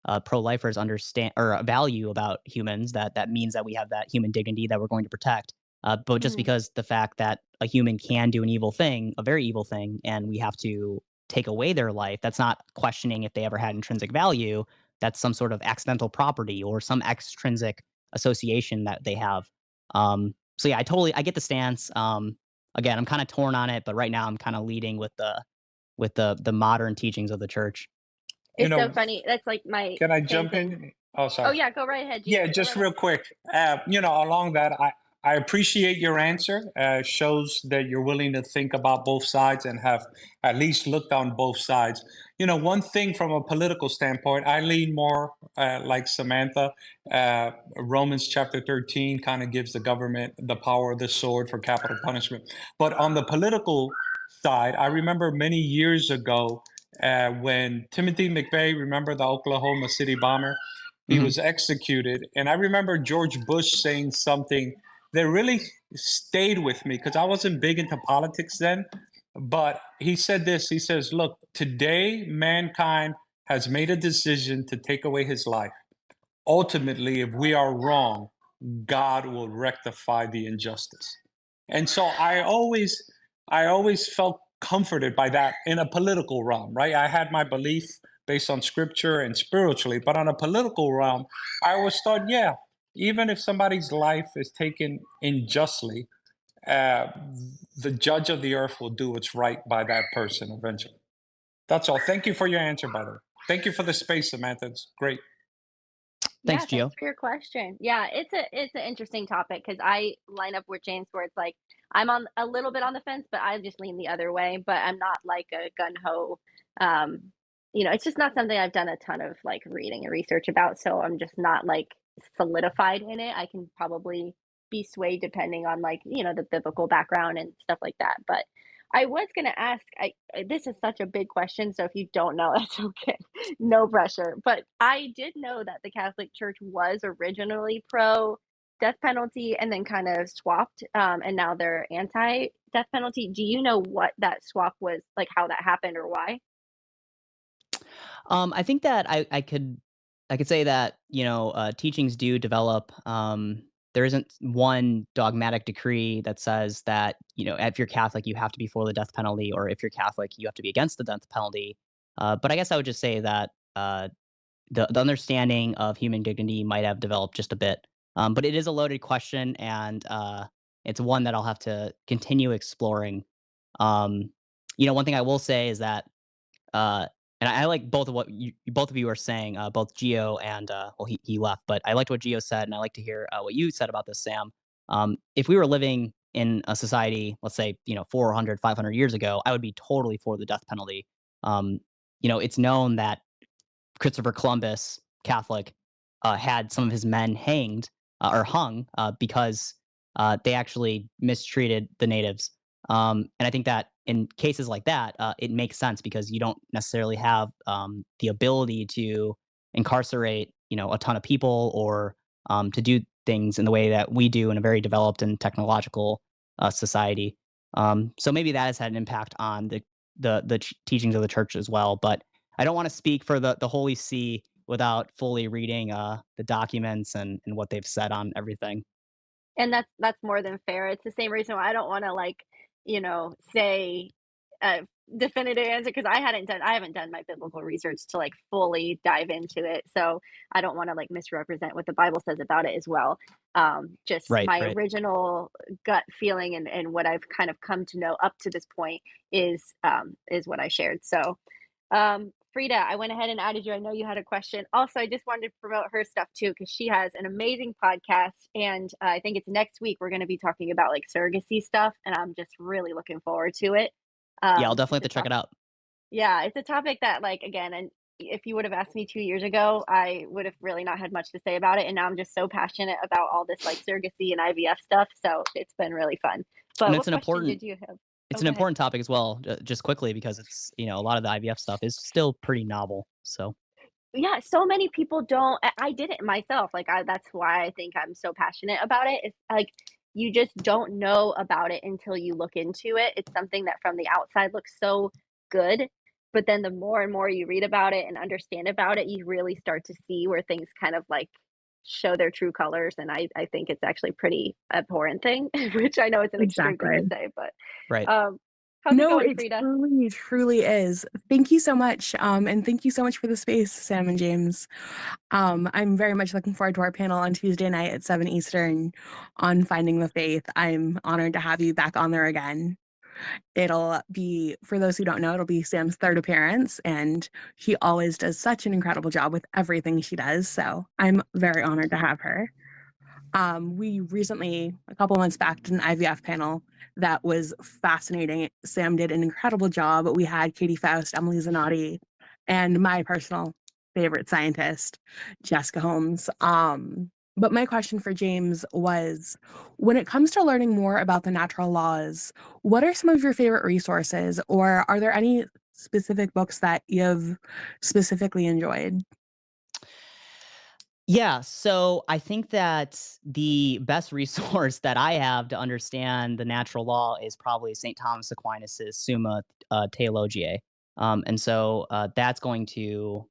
Speaker 2: of pro-lifers understand or value about humans. That means that we have that human dignity that we're going to protect. But just
Speaker 1: Mhm.
Speaker 2: because the fact that a human can do an evil thing, a very evil thing, and we have to take away their life, that's not questioning if they ever had intrinsic value. That's some sort of accidental property or some extrinsic association that they have. So yeah, I get the stance. Again, I'm kind of torn on it, but right now I'm kind of leading with the modern teachings of the church.
Speaker 3: You
Speaker 1: It's so
Speaker 3: know,
Speaker 1: funny. That's like my
Speaker 3: can I
Speaker 1: same
Speaker 3: jump
Speaker 1: thing.
Speaker 3: in? Oh,
Speaker 1: Oh
Speaker 3: sorry.
Speaker 1: yeah, go right ahead,
Speaker 3: Yeah,
Speaker 1: James. Go
Speaker 3: just
Speaker 1: right ahead.
Speaker 3: real quick. Along that, I appreciate your answer. Shows that you're willing to think about both sides and have at least looked on both sides. One thing from a political standpoint, I lean more like Samantha. Romans chapter 13 kind of gives the government the power of the sword for capital punishment. But on the political side, I remember many years ago when Timothy McVeigh, remember the Oklahoma City bomber? He
Speaker 2: Mhm.
Speaker 3: was executed. And I remember George Bush saying something that really stayed with me because I wasn't big into politics then. But he said this. He says, look, today mankind has made a decision to take away his life. Ultimately, if we are wrong, God will rectify the injustice. And so I always felt comforted by that in a political realm, right? I had my belief based on scripture and spiritually, but on a political realm, I always thought, yeah, even if somebody's life is taken unjustly, uh, the judge of the earth will do what's right by that person eventually. That's all. Thank you for your answer, by the way. Thank you for the space, Samantha. It's great.
Speaker 2: Thanks,
Speaker 1: Yeah, thanks
Speaker 2: Gio.
Speaker 1: for your question. Yeah, it's an interesting topic because I line up with James where it's like I'm on a little bit on the fence, but I just lean the other way. But I'm not like a gun ho. Um, it's just not something I've done a ton of like reading and research about. So I'm just not like solidified in it. I can probably be swayed depending on like the biblical background and stuff like that. But I was gonna ask. This is such a big question, so if you don't know, that's okay. No pressure. But I did know that the Catholic Church was originally pro death penalty and then kind of swapped, and now they're anti death penalty. Do you know what that swap was, like how that happened or why?
Speaker 2: I think that I could say that teachings do develop. there isn't one dogmatic decree that says that, if you're Catholic, you have to be for the death penalty, or if you're Catholic, you have to be against the death penalty. But I guess I would just say that the understanding of human dignity might have developed just a bit. But it is a loaded question, and it's one that I'll have to continue exploring. Um, one thing I will say is that uh, and I like both of you are saying, both Geo and well, he left, but I liked what Geo said, and I like to hear what you said about this, Sam. If we were living in a society, let's say 400, 500 years ago, I would be totally for the death penalty. Um, it's known that Christopher Columbus, Catholic, had some of his men hanged or hung because they actually mistreated the natives. And I think that in cases like that, it makes sense because you don't necessarily have the ability to incarcerate, a ton of people or to do things in the way that we do in a very developed and technological society. So maybe that has had an impact on the teachings of the church as well. But I don't want to speak for the Holy See without fully reading the documents and what they've said on everything.
Speaker 1: And that's more than fair. It's the same reason why I don't wanna, like, say a definitive answer because I haven't done my biblical research to, like, fully dive into it, so I don't wanna, like, misrepresent what the Bible says about it as well. Just
Speaker 2: Right,
Speaker 1: my
Speaker 2: right.
Speaker 1: original gut feeling and what I've kind of come to know up to this point is what I shared. So, Frida, I went ahead and added you. I know you had a question. Also, I just wanted to promote her stuff too because she has an amazing podcast, and I think it's next week we're going to be talking about like surrogacy stuff, and I'm just really looking forward to it.
Speaker 2: Yeah, I'll definitely
Speaker 1: It's
Speaker 2: have
Speaker 1: a
Speaker 2: to check
Speaker 1: top,
Speaker 2: it out.
Speaker 1: yeah, it's a topic that like again, and if you would have asked me 2 years ago, I would have really not had much to say about it, and now I'm just so passionate about all this like surrogacy and IVF stuff. So it's been really fun.
Speaker 2: And
Speaker 1: But what question did you have?
Speaker 2: it's
Speaker 1: Oh,
Speaker 2: an
Speaker 1: go ahead.
Speaker 2: important topic as well. Just quickly because it's a lot of the IVF stuff is still pretty novel. So
Speaker 1: Yeah, so many people don't I did it myself, like, that's why I think I'm so passionate about it. It's like, you just don't know about it until you look into it. It's something that from the outside looks so good, but then the more and more you read about it and understand about it, you really start to see where things kind of, like, show their true colors, and I think it's actually pretty abhorrent thing, which I know it's an extreme thing to
Speaker 4: Exactly.
Speaker 1: say, but,
Speaker 2: right.
Speaker 1: um, how's it
Speaker 4: No,
Speaker 1: going,
Speaker 4: it
Speaker 1: Frida?
Speaker 4: truly, truly is. Thank you so much. And thank you so much for the space, Sam and James. I'm very much looking forward to our panel on Tuesday night at 7 Eastern on Finding the Faith. I'm honored to have you back on there again. It'll be, for those who don't know, it'll be Sam's third appearance, and she always does such an incredible job with everything she does. So I'm very honored to have her. We recently, a couple months back, did an IVF panel that was fascinating. Sam did an incredible job. We had Katie Faust, Emily Zanotti, and my personal favorite scientist, Jessica Holmes. But my question for James was, when it comes to learning more about the natural laws, what are some of your favorite resources, or are there any specific books that you've specifically enjoyed?
Speaker 2: Yeah, so I think that the best resource that I have to understand the natural law is probably St. Thomas Aquinas's Summa Theologiae. And so that's going to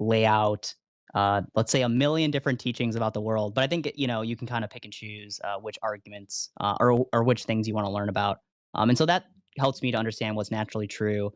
Speaker 2: lay out, let's say, a million different teachings about the world. But I think, you can kind of pick and choose which arguments or which things you want to learn about. And so that helps me to understand what's naturally true.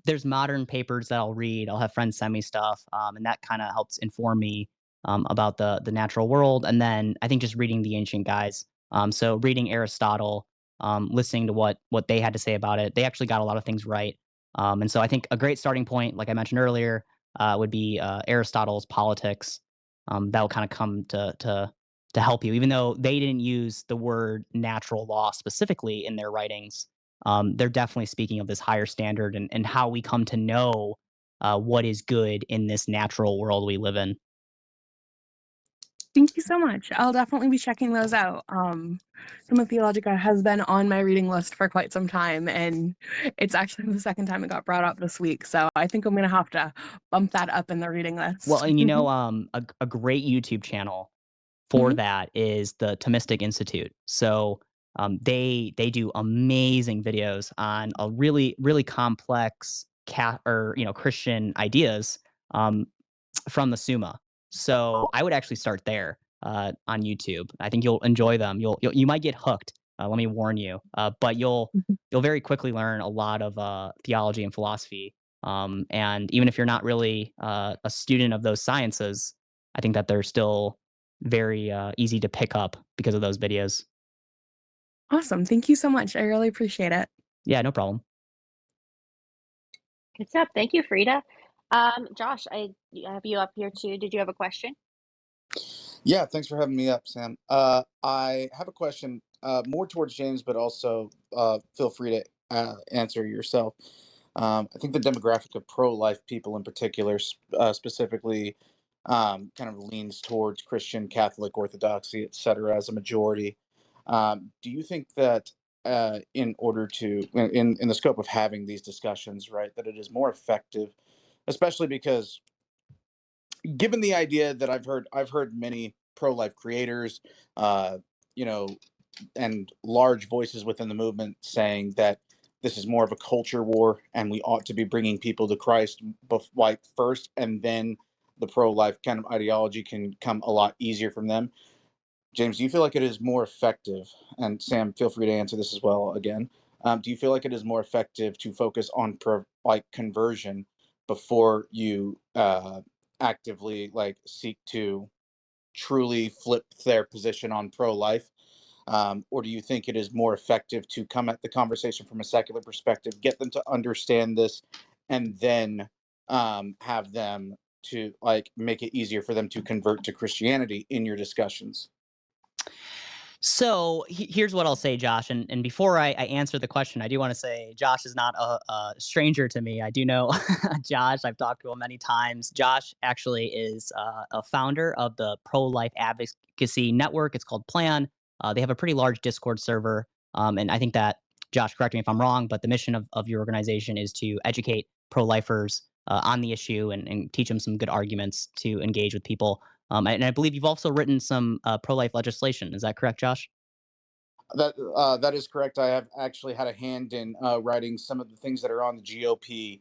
Speaker 2: There's modern papers that I'll read. I'll have friends send me stuff, and that kind of helps inform me about the natural world. And then I think just reading the ancient guys. So reading Aristotle, listening to what they had to say about it. They actually got a lot of things right. And so I think a great starting point, like I mentioned earlier, would be Aristotle's Politics. That'll kind of come to help you, even though they didn't use the word natural law specifically in their writings. They're definitely speaking of this higher standard and how we come to know what is good in this natural world we live in.
Speaker 4: Thank you so much. I'll definitely be checking those out. Summa Theologica has been on my reading list for quite some time, and it's actually the second time it got brought up this week. So I think I'm gonna have to bump that up in the reading
Speaker 2: Well,
Speaker 4: list.
Speaker 2: and a great YouTube channel for
Speaker 4: Mhm.
Speaker 2: that is the Thomistic Institute. So they do amazing videos on a really complex or Christian ideas um, from the Summa. So I would actually start there. on YouTube. I think you'll enjoy them. You might get hooked. Let me warn you. But you'll very quickly learn a lot of theology and philosophy. And even if you're not really a student of those sciences, I think that they're still very easy to pick up because of those videos.
Speaker 4: Awesome. Thank you so much. I really appreciate it.
Speaker 2: Yeah, no problem.
Speaker 1: Good stuff. Thank you, Frida. Josh, I have you up here too. Did you have a question?
Speaker 5: Yeah, thanks for having me up, Sam. I have a question more towards James, but also feel free to answer yourself. I think the demographic of pro-life people in particular, specifically, kind of leans towards Christian, Catholic, Orthodoxy, etc., as a majority. Do you think that in order to, in the scope of having these discussions, right, that it is more effective, especially because given the idea that I've heard many pro-life creators, uh, you know, and large voices within the movement saying that this is more of a culture war, and we ought to be bringing people to Christ, like first, and then the pro-life kind of ideology can come a lot easier from them. James, do you feel like it is more effective? And Sam, feel free to answer this as well. Again, do you feel like it is more effective to focus on like conversion before you actively like seek to truly flip their position on pro-life, or do you think it is more effective to come at the conversation from a secular perspective, get them to understand this, and then have them to like make it easier for them to convert to Christianity in your discussions?
Speaker 2: So here's what I'll say, Josh. And before I answer the question, I do want to say Josh is not a stranger to me. I do know Josh. I've talked to him many times. Josh actually is a founder of the pro life advocacy network. It's called Plan. They have a pretty large Discord server. And I think that, Josh, correct me if I'm wrong, but the mission of your organization is to educate pro lifers on the issue and teach them some good arguments to engage with people. And I believe you've also written some pro-life legislation. Is that correct, Josh?
Speaker 5: That is correct. I have actually had a hand in writing some of the things that are on the GOP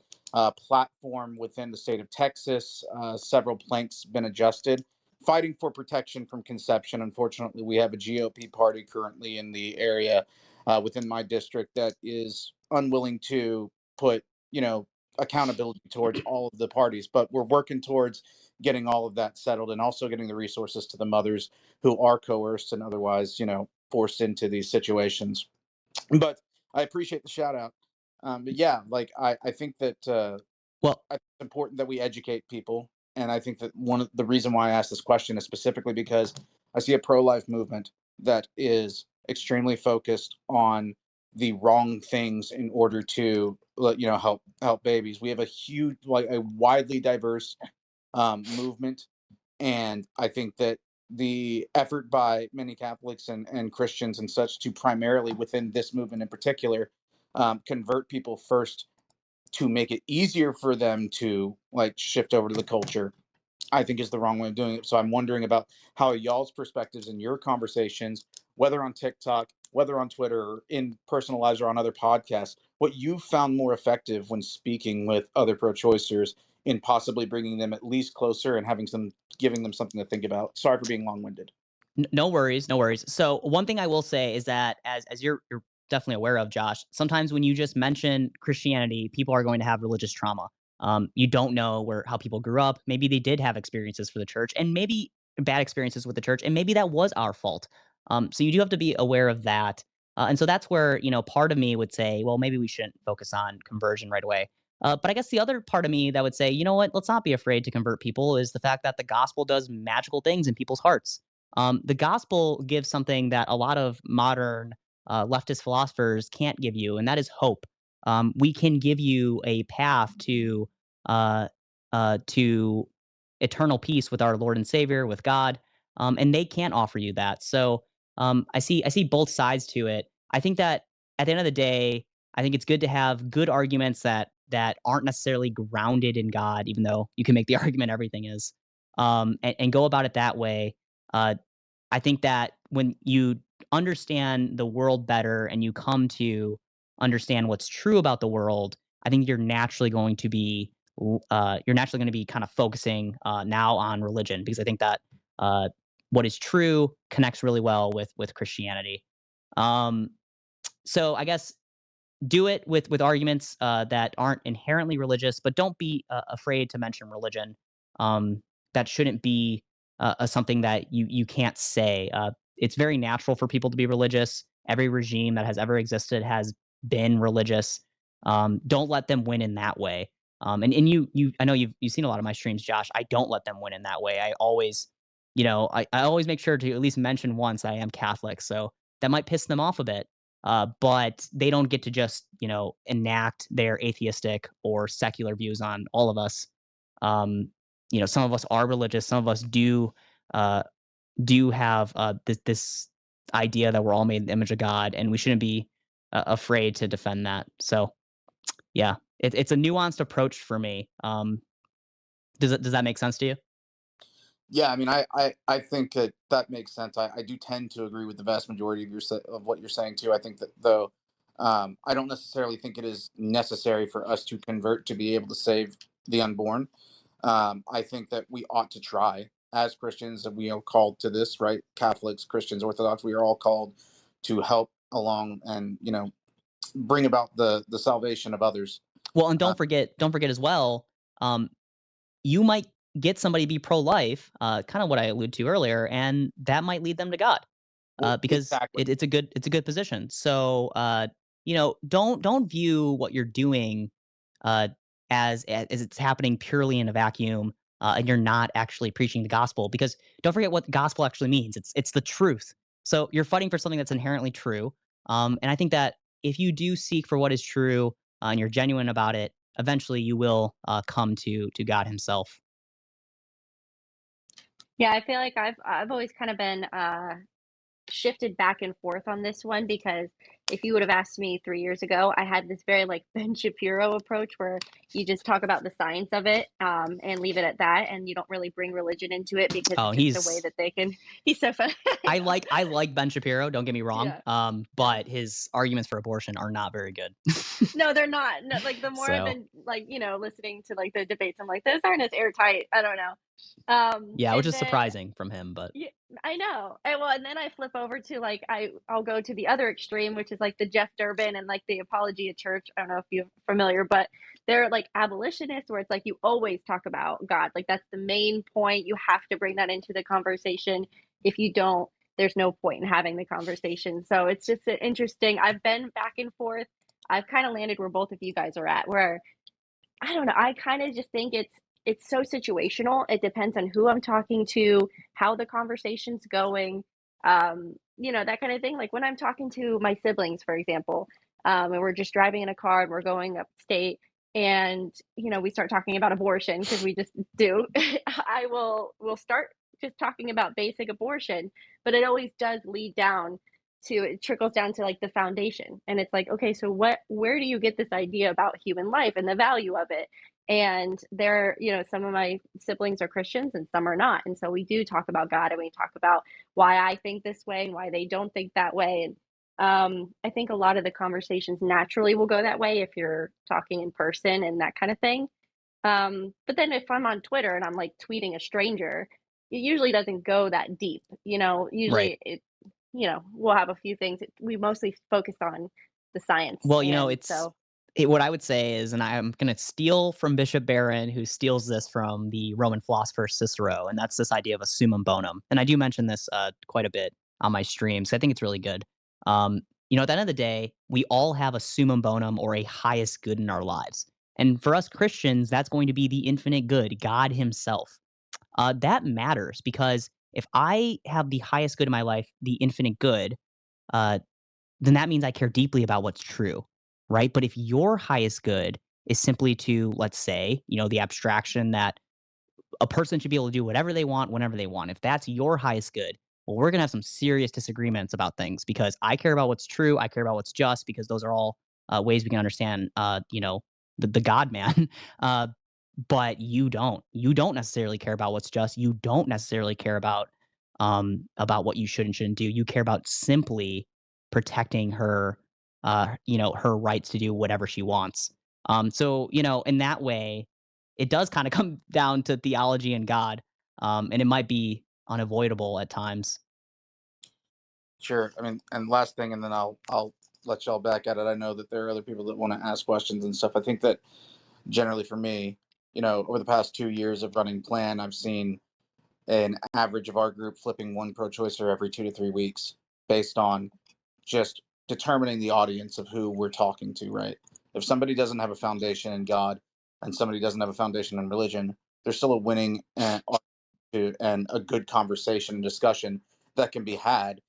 Speaker 5: platform within the state of Texas. Several planks been adjusted. Fighting for protection from conception. Unfortunately, we have a GOP party currently in the area within my district that is unwilling to put, you know, accountability towards all of the parties. But we're working towards getting all of that settled, and also getting the resources to the mothers who are coerced and otherwise, you know, forced into these situations. But I appreciate the shout out. But yeah, like I think that
Speaker 2: Well,
Speaker 5: I think it's important that we educate people, and I think that one of the reason why I asked this question is specifically because I see a pro-life movement that is extremely focused on the wrong things in order to help babies. We have a huge, like a widely diverse movement, and I think that the effort by many Catholics and Christians and such to primarily within this movement in particular convert people first to make it easier for them to like shift over to the culture, I think is the wrong way of doing it. So I'm wondering about how y'all's perspectives in your conversations, whether on TikTok, whether on Twitter, or in personal lives or on other podcasts, what you found more effective when speaking with other pro-choicers in possibly bringing them at least closer and giving them something to think about. Sorry for being long-winded.
Speaker 2: no worries, no worries. So one thing I will say is that as you're definitely aware of, Josh, sometimes when you just mention Christianity, people are going to have religious trauma. You don't know how people grew up. Maybe they did have experiences for the church, and maybe bad experiences with the church, and maybe that was our fault. So you do have to be aware of that. And so that's where, part of me would say, well, maybe we shouldn't focus on conversion right away. But I guess the other part of me that would say, you know what, let's not be afraid to convert people, is the fact that the gospel does magical things in people's hearts. The gospel gives something that a lot of modern leftist philosophers can't give you, and that is hope. We can give you a path uh, to eternal peace with our Lord and Savior, with God, and they can't offer you that. So I see both sides to it. I think that at the end of the day, I think it's good to have good arguments that aren't necessarily grounded in God, even though you can make the argument everything is, and go about it that way. Uh, I think that when you understand the world better and you come to understand what's true about the world, I think you're naturally going to be kind of focusing now on religion, because I think that uh, what is true connects really well with Christianity. Um, so I guess do it with arguments that aren't inherently religious, but don't be afraid to mention religion. That shouldn't be something that you can't say. It's very natural for people to be religious. Every regime that has ever existed has been religious. Don't let them win in that way. And you I know you've seen a lot of my streams, Josh. I don't let them win in that way. I always, I always make sure to at least mention once I am Catholic. So that might piss them off a bit, but they don't get to just, enact their atheistic or secular views on all of us. Um, some of us are religious. Some of us uh, do have this idea that we're all made in the image of God, and we shouldn't be afraid to defend that. So, yeah, it's a nuanced approach for me. Does that make sense to you?
Speaker 5: Yeah, I mean, I think that that makes sense. I do tend to agree with the vast majority of of what you're saying too. I think that though, I don't necessarily think it is necessary for us to convert to be able to save the unborn. I think that we ought to try as Christians, and we are called to this, right? Catholics, Christians, Orthodox, we are all called to help along and bring about the salvation of others.
Speaker 2: Well, and
Speaker 5: Uh,
Speaker 2: don't forget as well. Um, you might get somebody to be pro-life, kind of what I alluded to earlier, and that might lead them to God, because
Speaker 5: exactly.
Speaker 2: it's a good position. So, don't view what you're doing uh, as it's happening purely in a vacuum, and you're not actually preaching the gospel. Because don't forget what the gospel actually means. It's the truth. So you're fighting for something that's inherently true. And I think that if you do seek for what is true, and you're genuine about it, eventually you will come to God Himself.
Speaker 1: Yeah, I feel like I've always kind of been shifted back and forth on this one because if you would have asked me 3 years ago, I had this very like Ben Shapiro approach where you just talk about the science of it and leave it at that, and you don't really bring religion into it because
Speaker 2: Oh,
Speaker 1: it's just a way that they can. He's so fun. I
Speaker 2: I
Speaker 1: know.
Speaker 2: like Ben Shapiro. Don't get me wrong.
Speaker 1: Yeah, yeah.
Speaker 2: But his arguments for abortion are not very good.
Speaker 1: No, they're not. No, like the more I've
Speaker 2: So
Speaker 1: been like listening to like the debates, I'm like those aren't as airtight. I don't know.
Speaker 2: yeah, which
Speaker 1: And
Speaker 2: is
Speaker 1: then
Speaker 2: surprising from him, but
Speaker 1: yeah, I know. And then I flip over to like I'll go to the other extreme, which is like the Jeff Durbin and like the Apologia Church. I don't know if you're familiar, but they're like abolitionists where it's like you always talk about God. Like that's the main point. You have to bring that into the conversation. If you don't, there's no point in having the conversation. So it's just interesting. I've been back and forth. I've kind of landed where both of you guys are at, where I don't know. I kind of just think it's so situational. It depends on who I'm talking to, how the conversation's going, that kind of thing. Like when I'm talking to my siblings, for example, and we're just driving in a car and we're going upstate, and we start talking about abortion because we just do. We'll start just talking about basic abortion, but it always does lead down to it trickles down to like the foundation, and it's like, okay, so where do you get this idea about human life and the value of it? And some of my siblings are Christians and some are not, and so we do talk about God and we talk about why I think this way and why they don't think that way. And I think a lot of the conversations naturally will go that way if you're talking in person and that kind of thing. But then if I'm on Twitter and I'm like tweeting a stranger, it usually doesn't go that deep.
Speaker 2: right.
Speaker 1: Usually we'll have a few things. We mostly focus on the science.
Speaker 2: Well,
Speaker 1: And so,
Speaker 2: what I would say is, and I'm going to steal from Bishop Barron, who steals this from the Roman philosopher Cicero, and that's this idea of a summum bonum. And I do mention this quite a bit on my streams. I think it's really good. At the end of the day, we all have a summum bonum or a highest good in our lives. And for us Christians, that's going to be the infinite good, God Himself. That matters because if I have the highest good in my life, the infinite good, uh, then that means I care deeply about what's true, right? But if your highest good is simply to, let's say, the abstraction that a person should be able to do whatever they want whenever they want, if that's your highest good, well, we're going to have some serious disagreements about things because I care about what's true. I care about what's just because those are all ways we can understand, the God man. uh, but you don't. You don't necessarily care about what's just. You don't necessarily care about what you should and shouldn't do. You care about simply protecting her, her rights to do whatever she wants. So in that way, it does kind of come down to theology and God, and it might be unavoidable at times.
Speaker 5: Sure. I mean, and last thing, and then I'll let y'all back at it. I know that there are other people that want to ask questions and stuff. I think that generally for me, over the past 2 years of running Plan, I've seen an average of our group flipping one pro-choicer every 2 to 3 weeks based on just determining the audience of who we're talking to, right? If somebody doesn't have a foundation in God and somebody doesn't have a foundation in religion, there's still a winning and a good conversation and discussion that can be had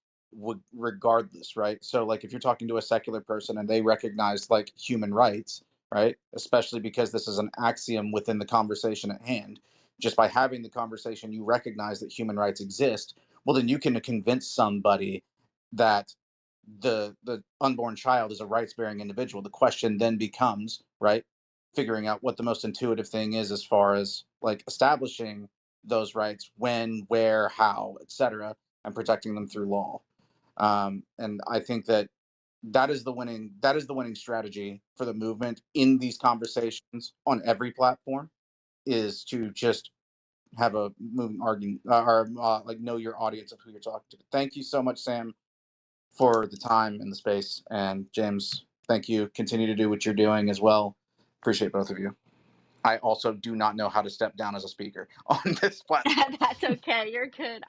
Speaker 5: regardless, right? So like if you're talking to a secular person and they recognize like human rights, right, especially because this is an axiom within the conversation at hand, just by having the conversation you recognize that human rights exist, well then you can convince somebody that the unborn child is a rights bearing individual. The question then becomes, right, figuring out what the most intuitive thing is as far as like establishing those rights, when, where, how, etc., and protecting them through law. And I think that that is the winning strategy for the movement in these conversations on every platform, is to just have a moving argument, or like know your audience of who you're talking to. Thank you so much, Sam, for the time and the space, and James, thank you. Continue to do what you're doing as well. Appreciate both of you. I also do not know how to step down as a speaker on this platform.
Speaker 1: That's okay. You're good.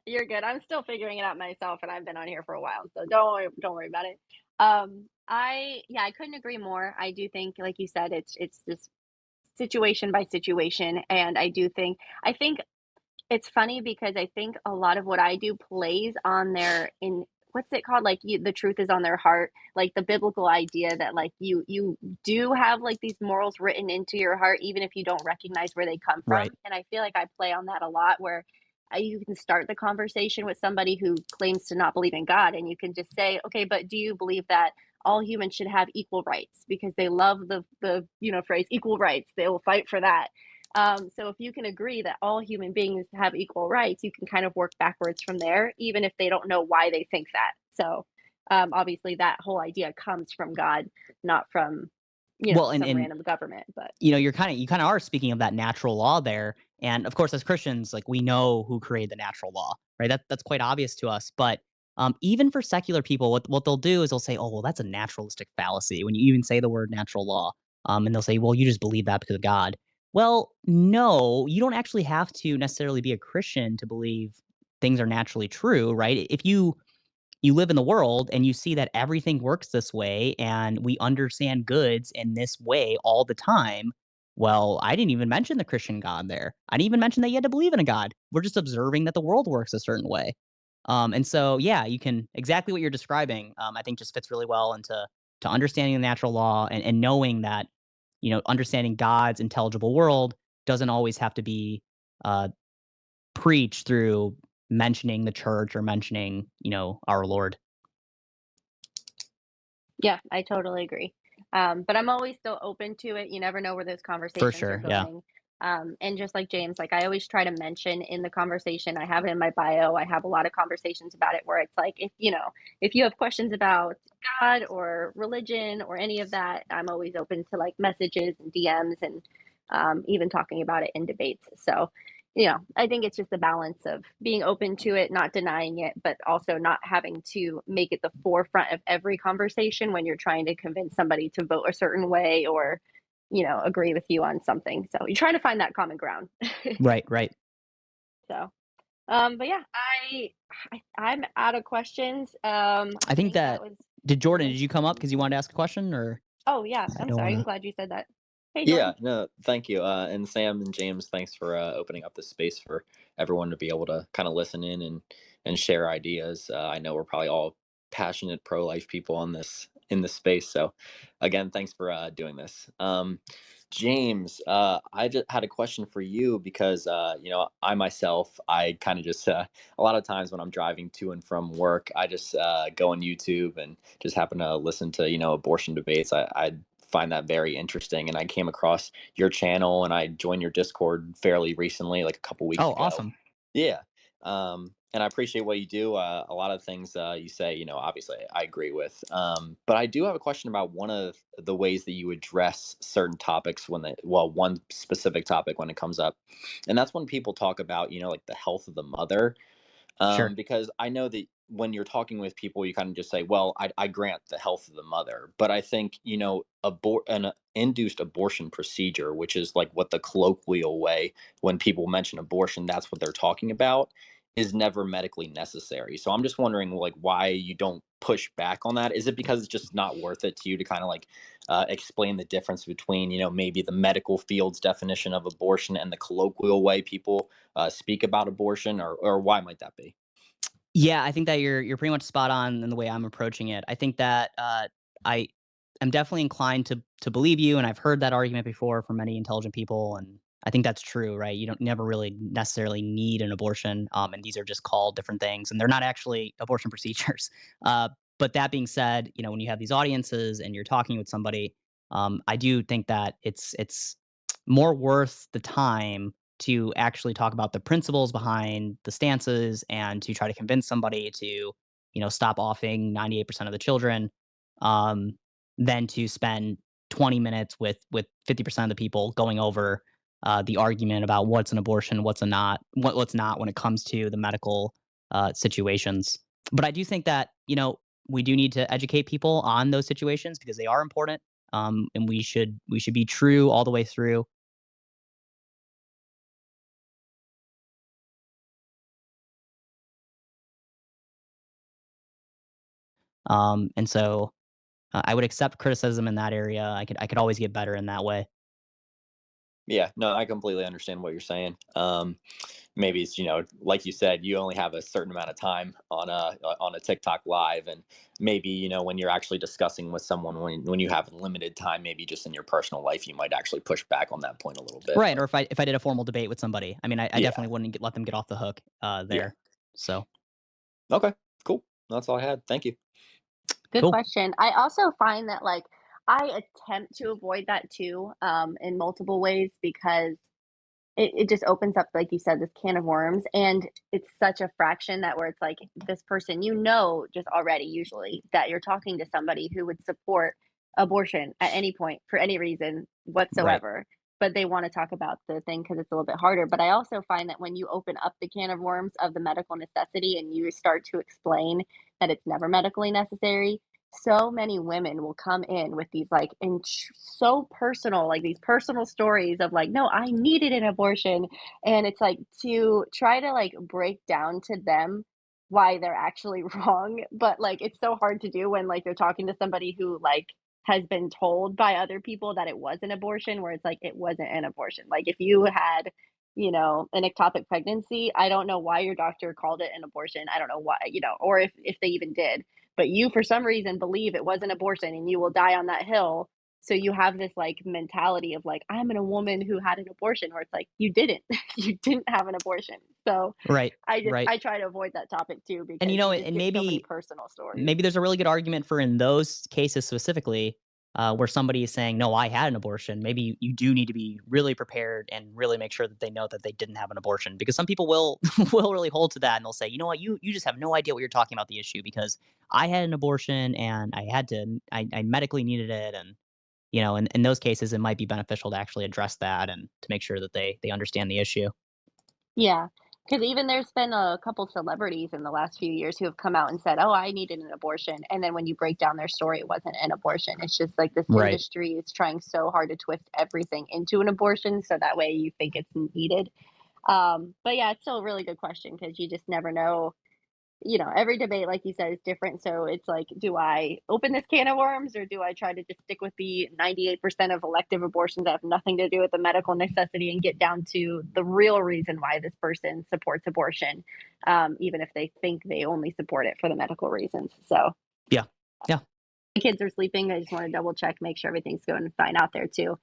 Speaker 1: You're good. I'm still figuring it out myself, and I've been on here for a while, so don't worry about it. I couldn't agree more. I do think, like you said, it's just situation by situation, and I think it's funny because I think a lot of what I do plays on their in what's it called? Like the truth is on their heart, like the biblical idea that like you do have like these morals written into your heart, even if you don't recognize where they come
Speaker 2: Right.
Speaker 1: from. And I feel like I play on that a lot, where you can start the conversation with somebody who claims to not believe in God, and you can just say, okay, but do you believe that all humans should have equal rights? Because they love the phrase equal rights, they will fight for that. So if you can agree that all human beings have equal rights, you can kind of work backwards from there, even if they don't know why they think that. So obviously, that whole idea comes from God, not from
Speaker 2: Well, and
Speaker 1: some random government. But
Speaker 2: you kind of are speaking of that natural law there, and of course, as Christians, like we know who created the natural law, right? That's quite obvious to us. But even for secular people, what they'll do is they'll say, "Oh, well, that's a naturalistic fallacy." When you even say the word natural law, and they'll say, "Well, you just believe that because of God." Well, no, you don't actually have to necessarily be a Christian to believe things are naturally true, right? If you live in the world and you see that everything works this way and we understand goods in this way all the time. Well, I didn't even mention the Christian God there. I didn't even mention that you had to believe in a God. We're just observing that the world works a certain way. And so, yeah, you can exactly what you're describing. I think just fits really well into understanding the natural law and knowing that understanding God's intelligible world doesn't always have to be uh, preached through mentioning the church or mentioning our Lord.
Speaker 1: yeah, I totally agree. But I'm always still open to it. You never know where those
Speaker 2: For
Speaker 1: conversations are
Speaker 2: sure, yeah.
Speaker 1: going. And just like James, like I always try to mention in the conversation, I have it in my bio. I have a lot of conversations about it where it's like, if you have questions about God or religion or any of that, I'm always open to like messages and DMs and even talking about it in debates. So, I think it's just a balance of being open to it, not denying it, but also not having to make it the forefront of every conversation when you're trying to convince somebody to vote a certain way or, agree with you on something. So you're trying to find that common ground.
Speaker 2: Right, right.
Speaker 1: So, but yeah, I'm out of questions.
Speaker 2: I think
Speaker 1: that
Speaker 2: that
Speaker 1: was
Speaker 2: did
Speaker 1: pretty
Speaker 2: Jordan,
Speaker 1: good.
Speaker 2: did you come up because you wanted to ask a question or
Speaker 1: Oh yeah,
Speaker 2: I
Speaker 1: I'm
Speaker 2: don't
Speaker 1: sorry.
Speaker 2: want
Speaker 1: I'm
Speaker 2: to?
Speaker 1: glad you said that. Hey,
Speaker 6: Yeah,
Speaker 1: Jordan.
Speaker 6: no, thank you. And Sam and James, thanks for opening up the space for everyone to be able to kind of listen in and share ideas. I know we're probably all passionate pro-life people on this in this space. So again, thanks for doing this. James, I just had a question for you because I myself, I kind of just a lot of times when I'm driving to and from work, I just go on YouTube and just happen to listen to abortion debates. I find that very interesting, and I came across your channel and I joined your Discord fairly recently, like a couple weeks
Speaker 2: Oh,
Speaker 6: ago.
Speaker 2: awesome.
Speaker 6: Yeah. And I appreciate what you do. A lot of things you say, obviously I agree with. But I do have a question about one of the ways that you address certain topics one specific topic when it comes up. And that's when people talk about, like the health of the mother.
Speaker 2: Sure.
Speaker 6: Because I know that when you're talking with people, you kind of just say, well, I grant the health of the mother. But I think, an induced abortion procedure, which is like what the colloquial way, when people mention abortion, that's what they're talking about, is never medically necessary. So I'm just wondering, like, why you don't push back on that. Is it because it's just not worth it to you to kind of like explain the difference between, maybe the medical field's definition of abortion and the colloquial way people speak about abortion, or why might that be?
Speaker 2: Yeah, I think that you're pretty much spot on in the way I'm approaching it. I think that I am definitely inclined to believe you, and I've heard that argument before from many intelligent people, and I think that's true, right? You don't never really necessarily need an abortion, and these are just called different things, and they're not actually abortion procedures. But that being said, when you have these audiences and you're talking with somebody, I do think that it's more worth the time to actually talk about the principles behind the stances and to try to convince somebody to, stop offing 98% of the children, um, than to spend 20 minutes with 50% of the people going over the argument about what's an abortion, what's not when it comes to the medical situations. But I do think that, we do need to educate people on those situations because they are important. And we should be true all the way through. And so I would accept criticism in that area. I could always get better in that way.
Speaker 6: Yeah, no, I completely understand what you're saying. Maybe it's, like you said, you only have a certain amount of time on a TikTok live, and maybe, when you're actually discussing with someone, when you have limited time, maybe just in your personal life, you might actually push back on that point a little bit.
Speaker 2: Right.
Speaker 6: But
Speaker 2: Or if I did a formal debate with somebody, I mean, I
Speaker 6: yeah,
Speaker 2: definitely wouldn't let them get off the hook
Speaker 6: yeah,
Speaker 2: there. So
Speaker 6: okay, cool. That's all I had. Thank you.
Speaker 1: Good
Speaker 2: cool.
Speaker 1: question. I also find that like I attempt to avoid that too, in multiple ways because it just opens up, like you said, this can of worms. And it's such a fraction that where it's like this person, just already usually that you're talking to somebody who would support abortion at any point for any reason
Speaker 2: Right.
Speaker 1: whatsoever. But they want to talk about the thing because it's a little bit harder. But I also find that when you open up the can of worms of the medical necessity and you start to explain that it's never medically necessary, so many women will come in with these like so personal, like these personal stories of like, no, I needed an abortion. And it's like to try to like break down to them why they're actually wrong. But like it's so hard to do when like you're talking to somebody who like has been told by other people that it was an abortion, where it's like it wasn't an abortion. Like if you had, an ectopic pregnancy, I don't know why your doctor called it an abortion. I don't know why, or if they even did, but you for some reason believe it was an abortion and you will die on that hill. So you have this like mentality of like, I'm a woman who had an abortion, where it's like you didn't. You didn't have an abortion. So
Speaker 2: Right.
Speaker 1: I
Speaker 2: Right.
Speaker 1: I try to avoid that topic too
Speaker 2: And
Speaker 1: because you just
Speaker 2: and
Speaker 1: get so many
Speaker 2: maybe
Speaker 1: personal stories.
Speaker 2: maybe there's a really good argument for in those cases specifically, where somebody is saying, "No, I had an abortion." Maybe you do need to be really prepared and really make sure that they know that they didn't have an abortion, because some people will will really hold to that and they'll say, "You know what? You just have no idea what you're talking about the issue because I had an abortion and I medically needed it." And in those cases, it might be beneficial to actually address that and to make sure that they understand the issue.
Speaker 1: Yeah, because even there's been a couple celebrities in the last few years who have come out and said, "Oh, I needed an abortion," and then when you break down their story, it wasn't an abortion. It's just like this
Speaker 2: Right.
Speaker 1: industry is trying so hard to twist everything into an abortion, so that way you think it's needed. But yeah, it's still a really good question because you just never know. Every debate, like you said, is different. So it's like, do I open this can of worms or do I try to just stick with the 98% of elective abortions that have nothing to do with the medical necessity and get down to the real reason why this person supports abortion, even if they think they only support it for the medical reasons. So
Speaker 2: Yeah. Yeah.
Speaker 1: the kids are sleeping. I just want to double check, make sure everything's going fine out there too.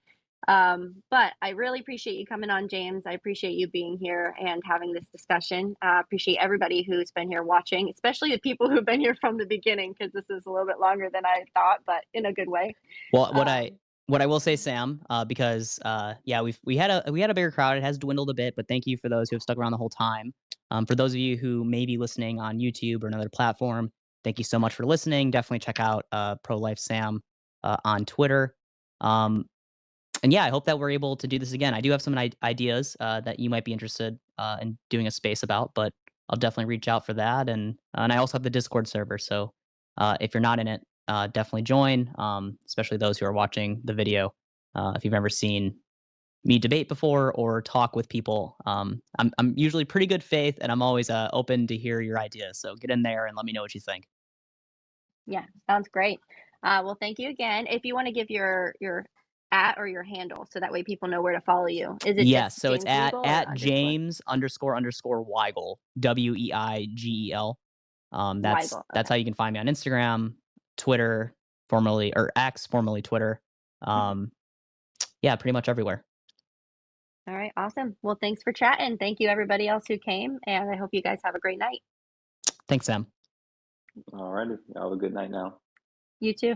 Speaker 1: But I really appreciate you coming on, James. I appreciate you being here and having this discussion. Appreciate everybody who's been here watching, especially the people who've been here from the beginning, because this is a little bit longer than I thought, but in a good way.
Speaker 2: Well, what I
Speaker 1: Um,
Speaker 2: What I will say, Sam, because yeah, we had a bigger crowd. It has dwindled a bit, but thank you for those who have stuck around the whole time. For those of you who may be listening on YouTube or another platform, thank you so much for listening. Definitely check out Pro Life Sam on Twitter. And yeah, I hope that we're able to do this again. I do have some ideas that you might be interested in doing a space about, but I'll definitely reach out for that. And I also have the Discord server, so if you're not in it, definitely join. Especially those who are watching the video. If you've ever seen me debate before or talk with people, I'm usually pretty good faith, and I'm always open to hear your ideas. So get in there and let me know what you think.
Speaker 1: Yeah, sounds great. Well, thank you again. If you want to give your at or your handle, so that way people know where to follow you. Is it
Speaker 2: Yes,
Speaker 1: just
Speaker 2: so it's
Speaker 1: James Weigel or
Speaker 2: at
Speaker 1: underscore?
Speaker 2: James__Weigel, Weigel. That's
Speaker 1: Weigel.
Speaker 2: that's
Speaker 1: Okay.
Speaker 2: how you can find me on Instagram, Twitter, formerly or X, formerly Twitter. Yeah, pretty much everywhere.
Speaker 1: All right, awesome. Well, thanks for chatting. Thank you everybody else who came, and I hope you guys have a great night.
Speaker 2: Thanks, Sam.
Speaker 6: All righty. Have a good night now.
Speaker 1: You too.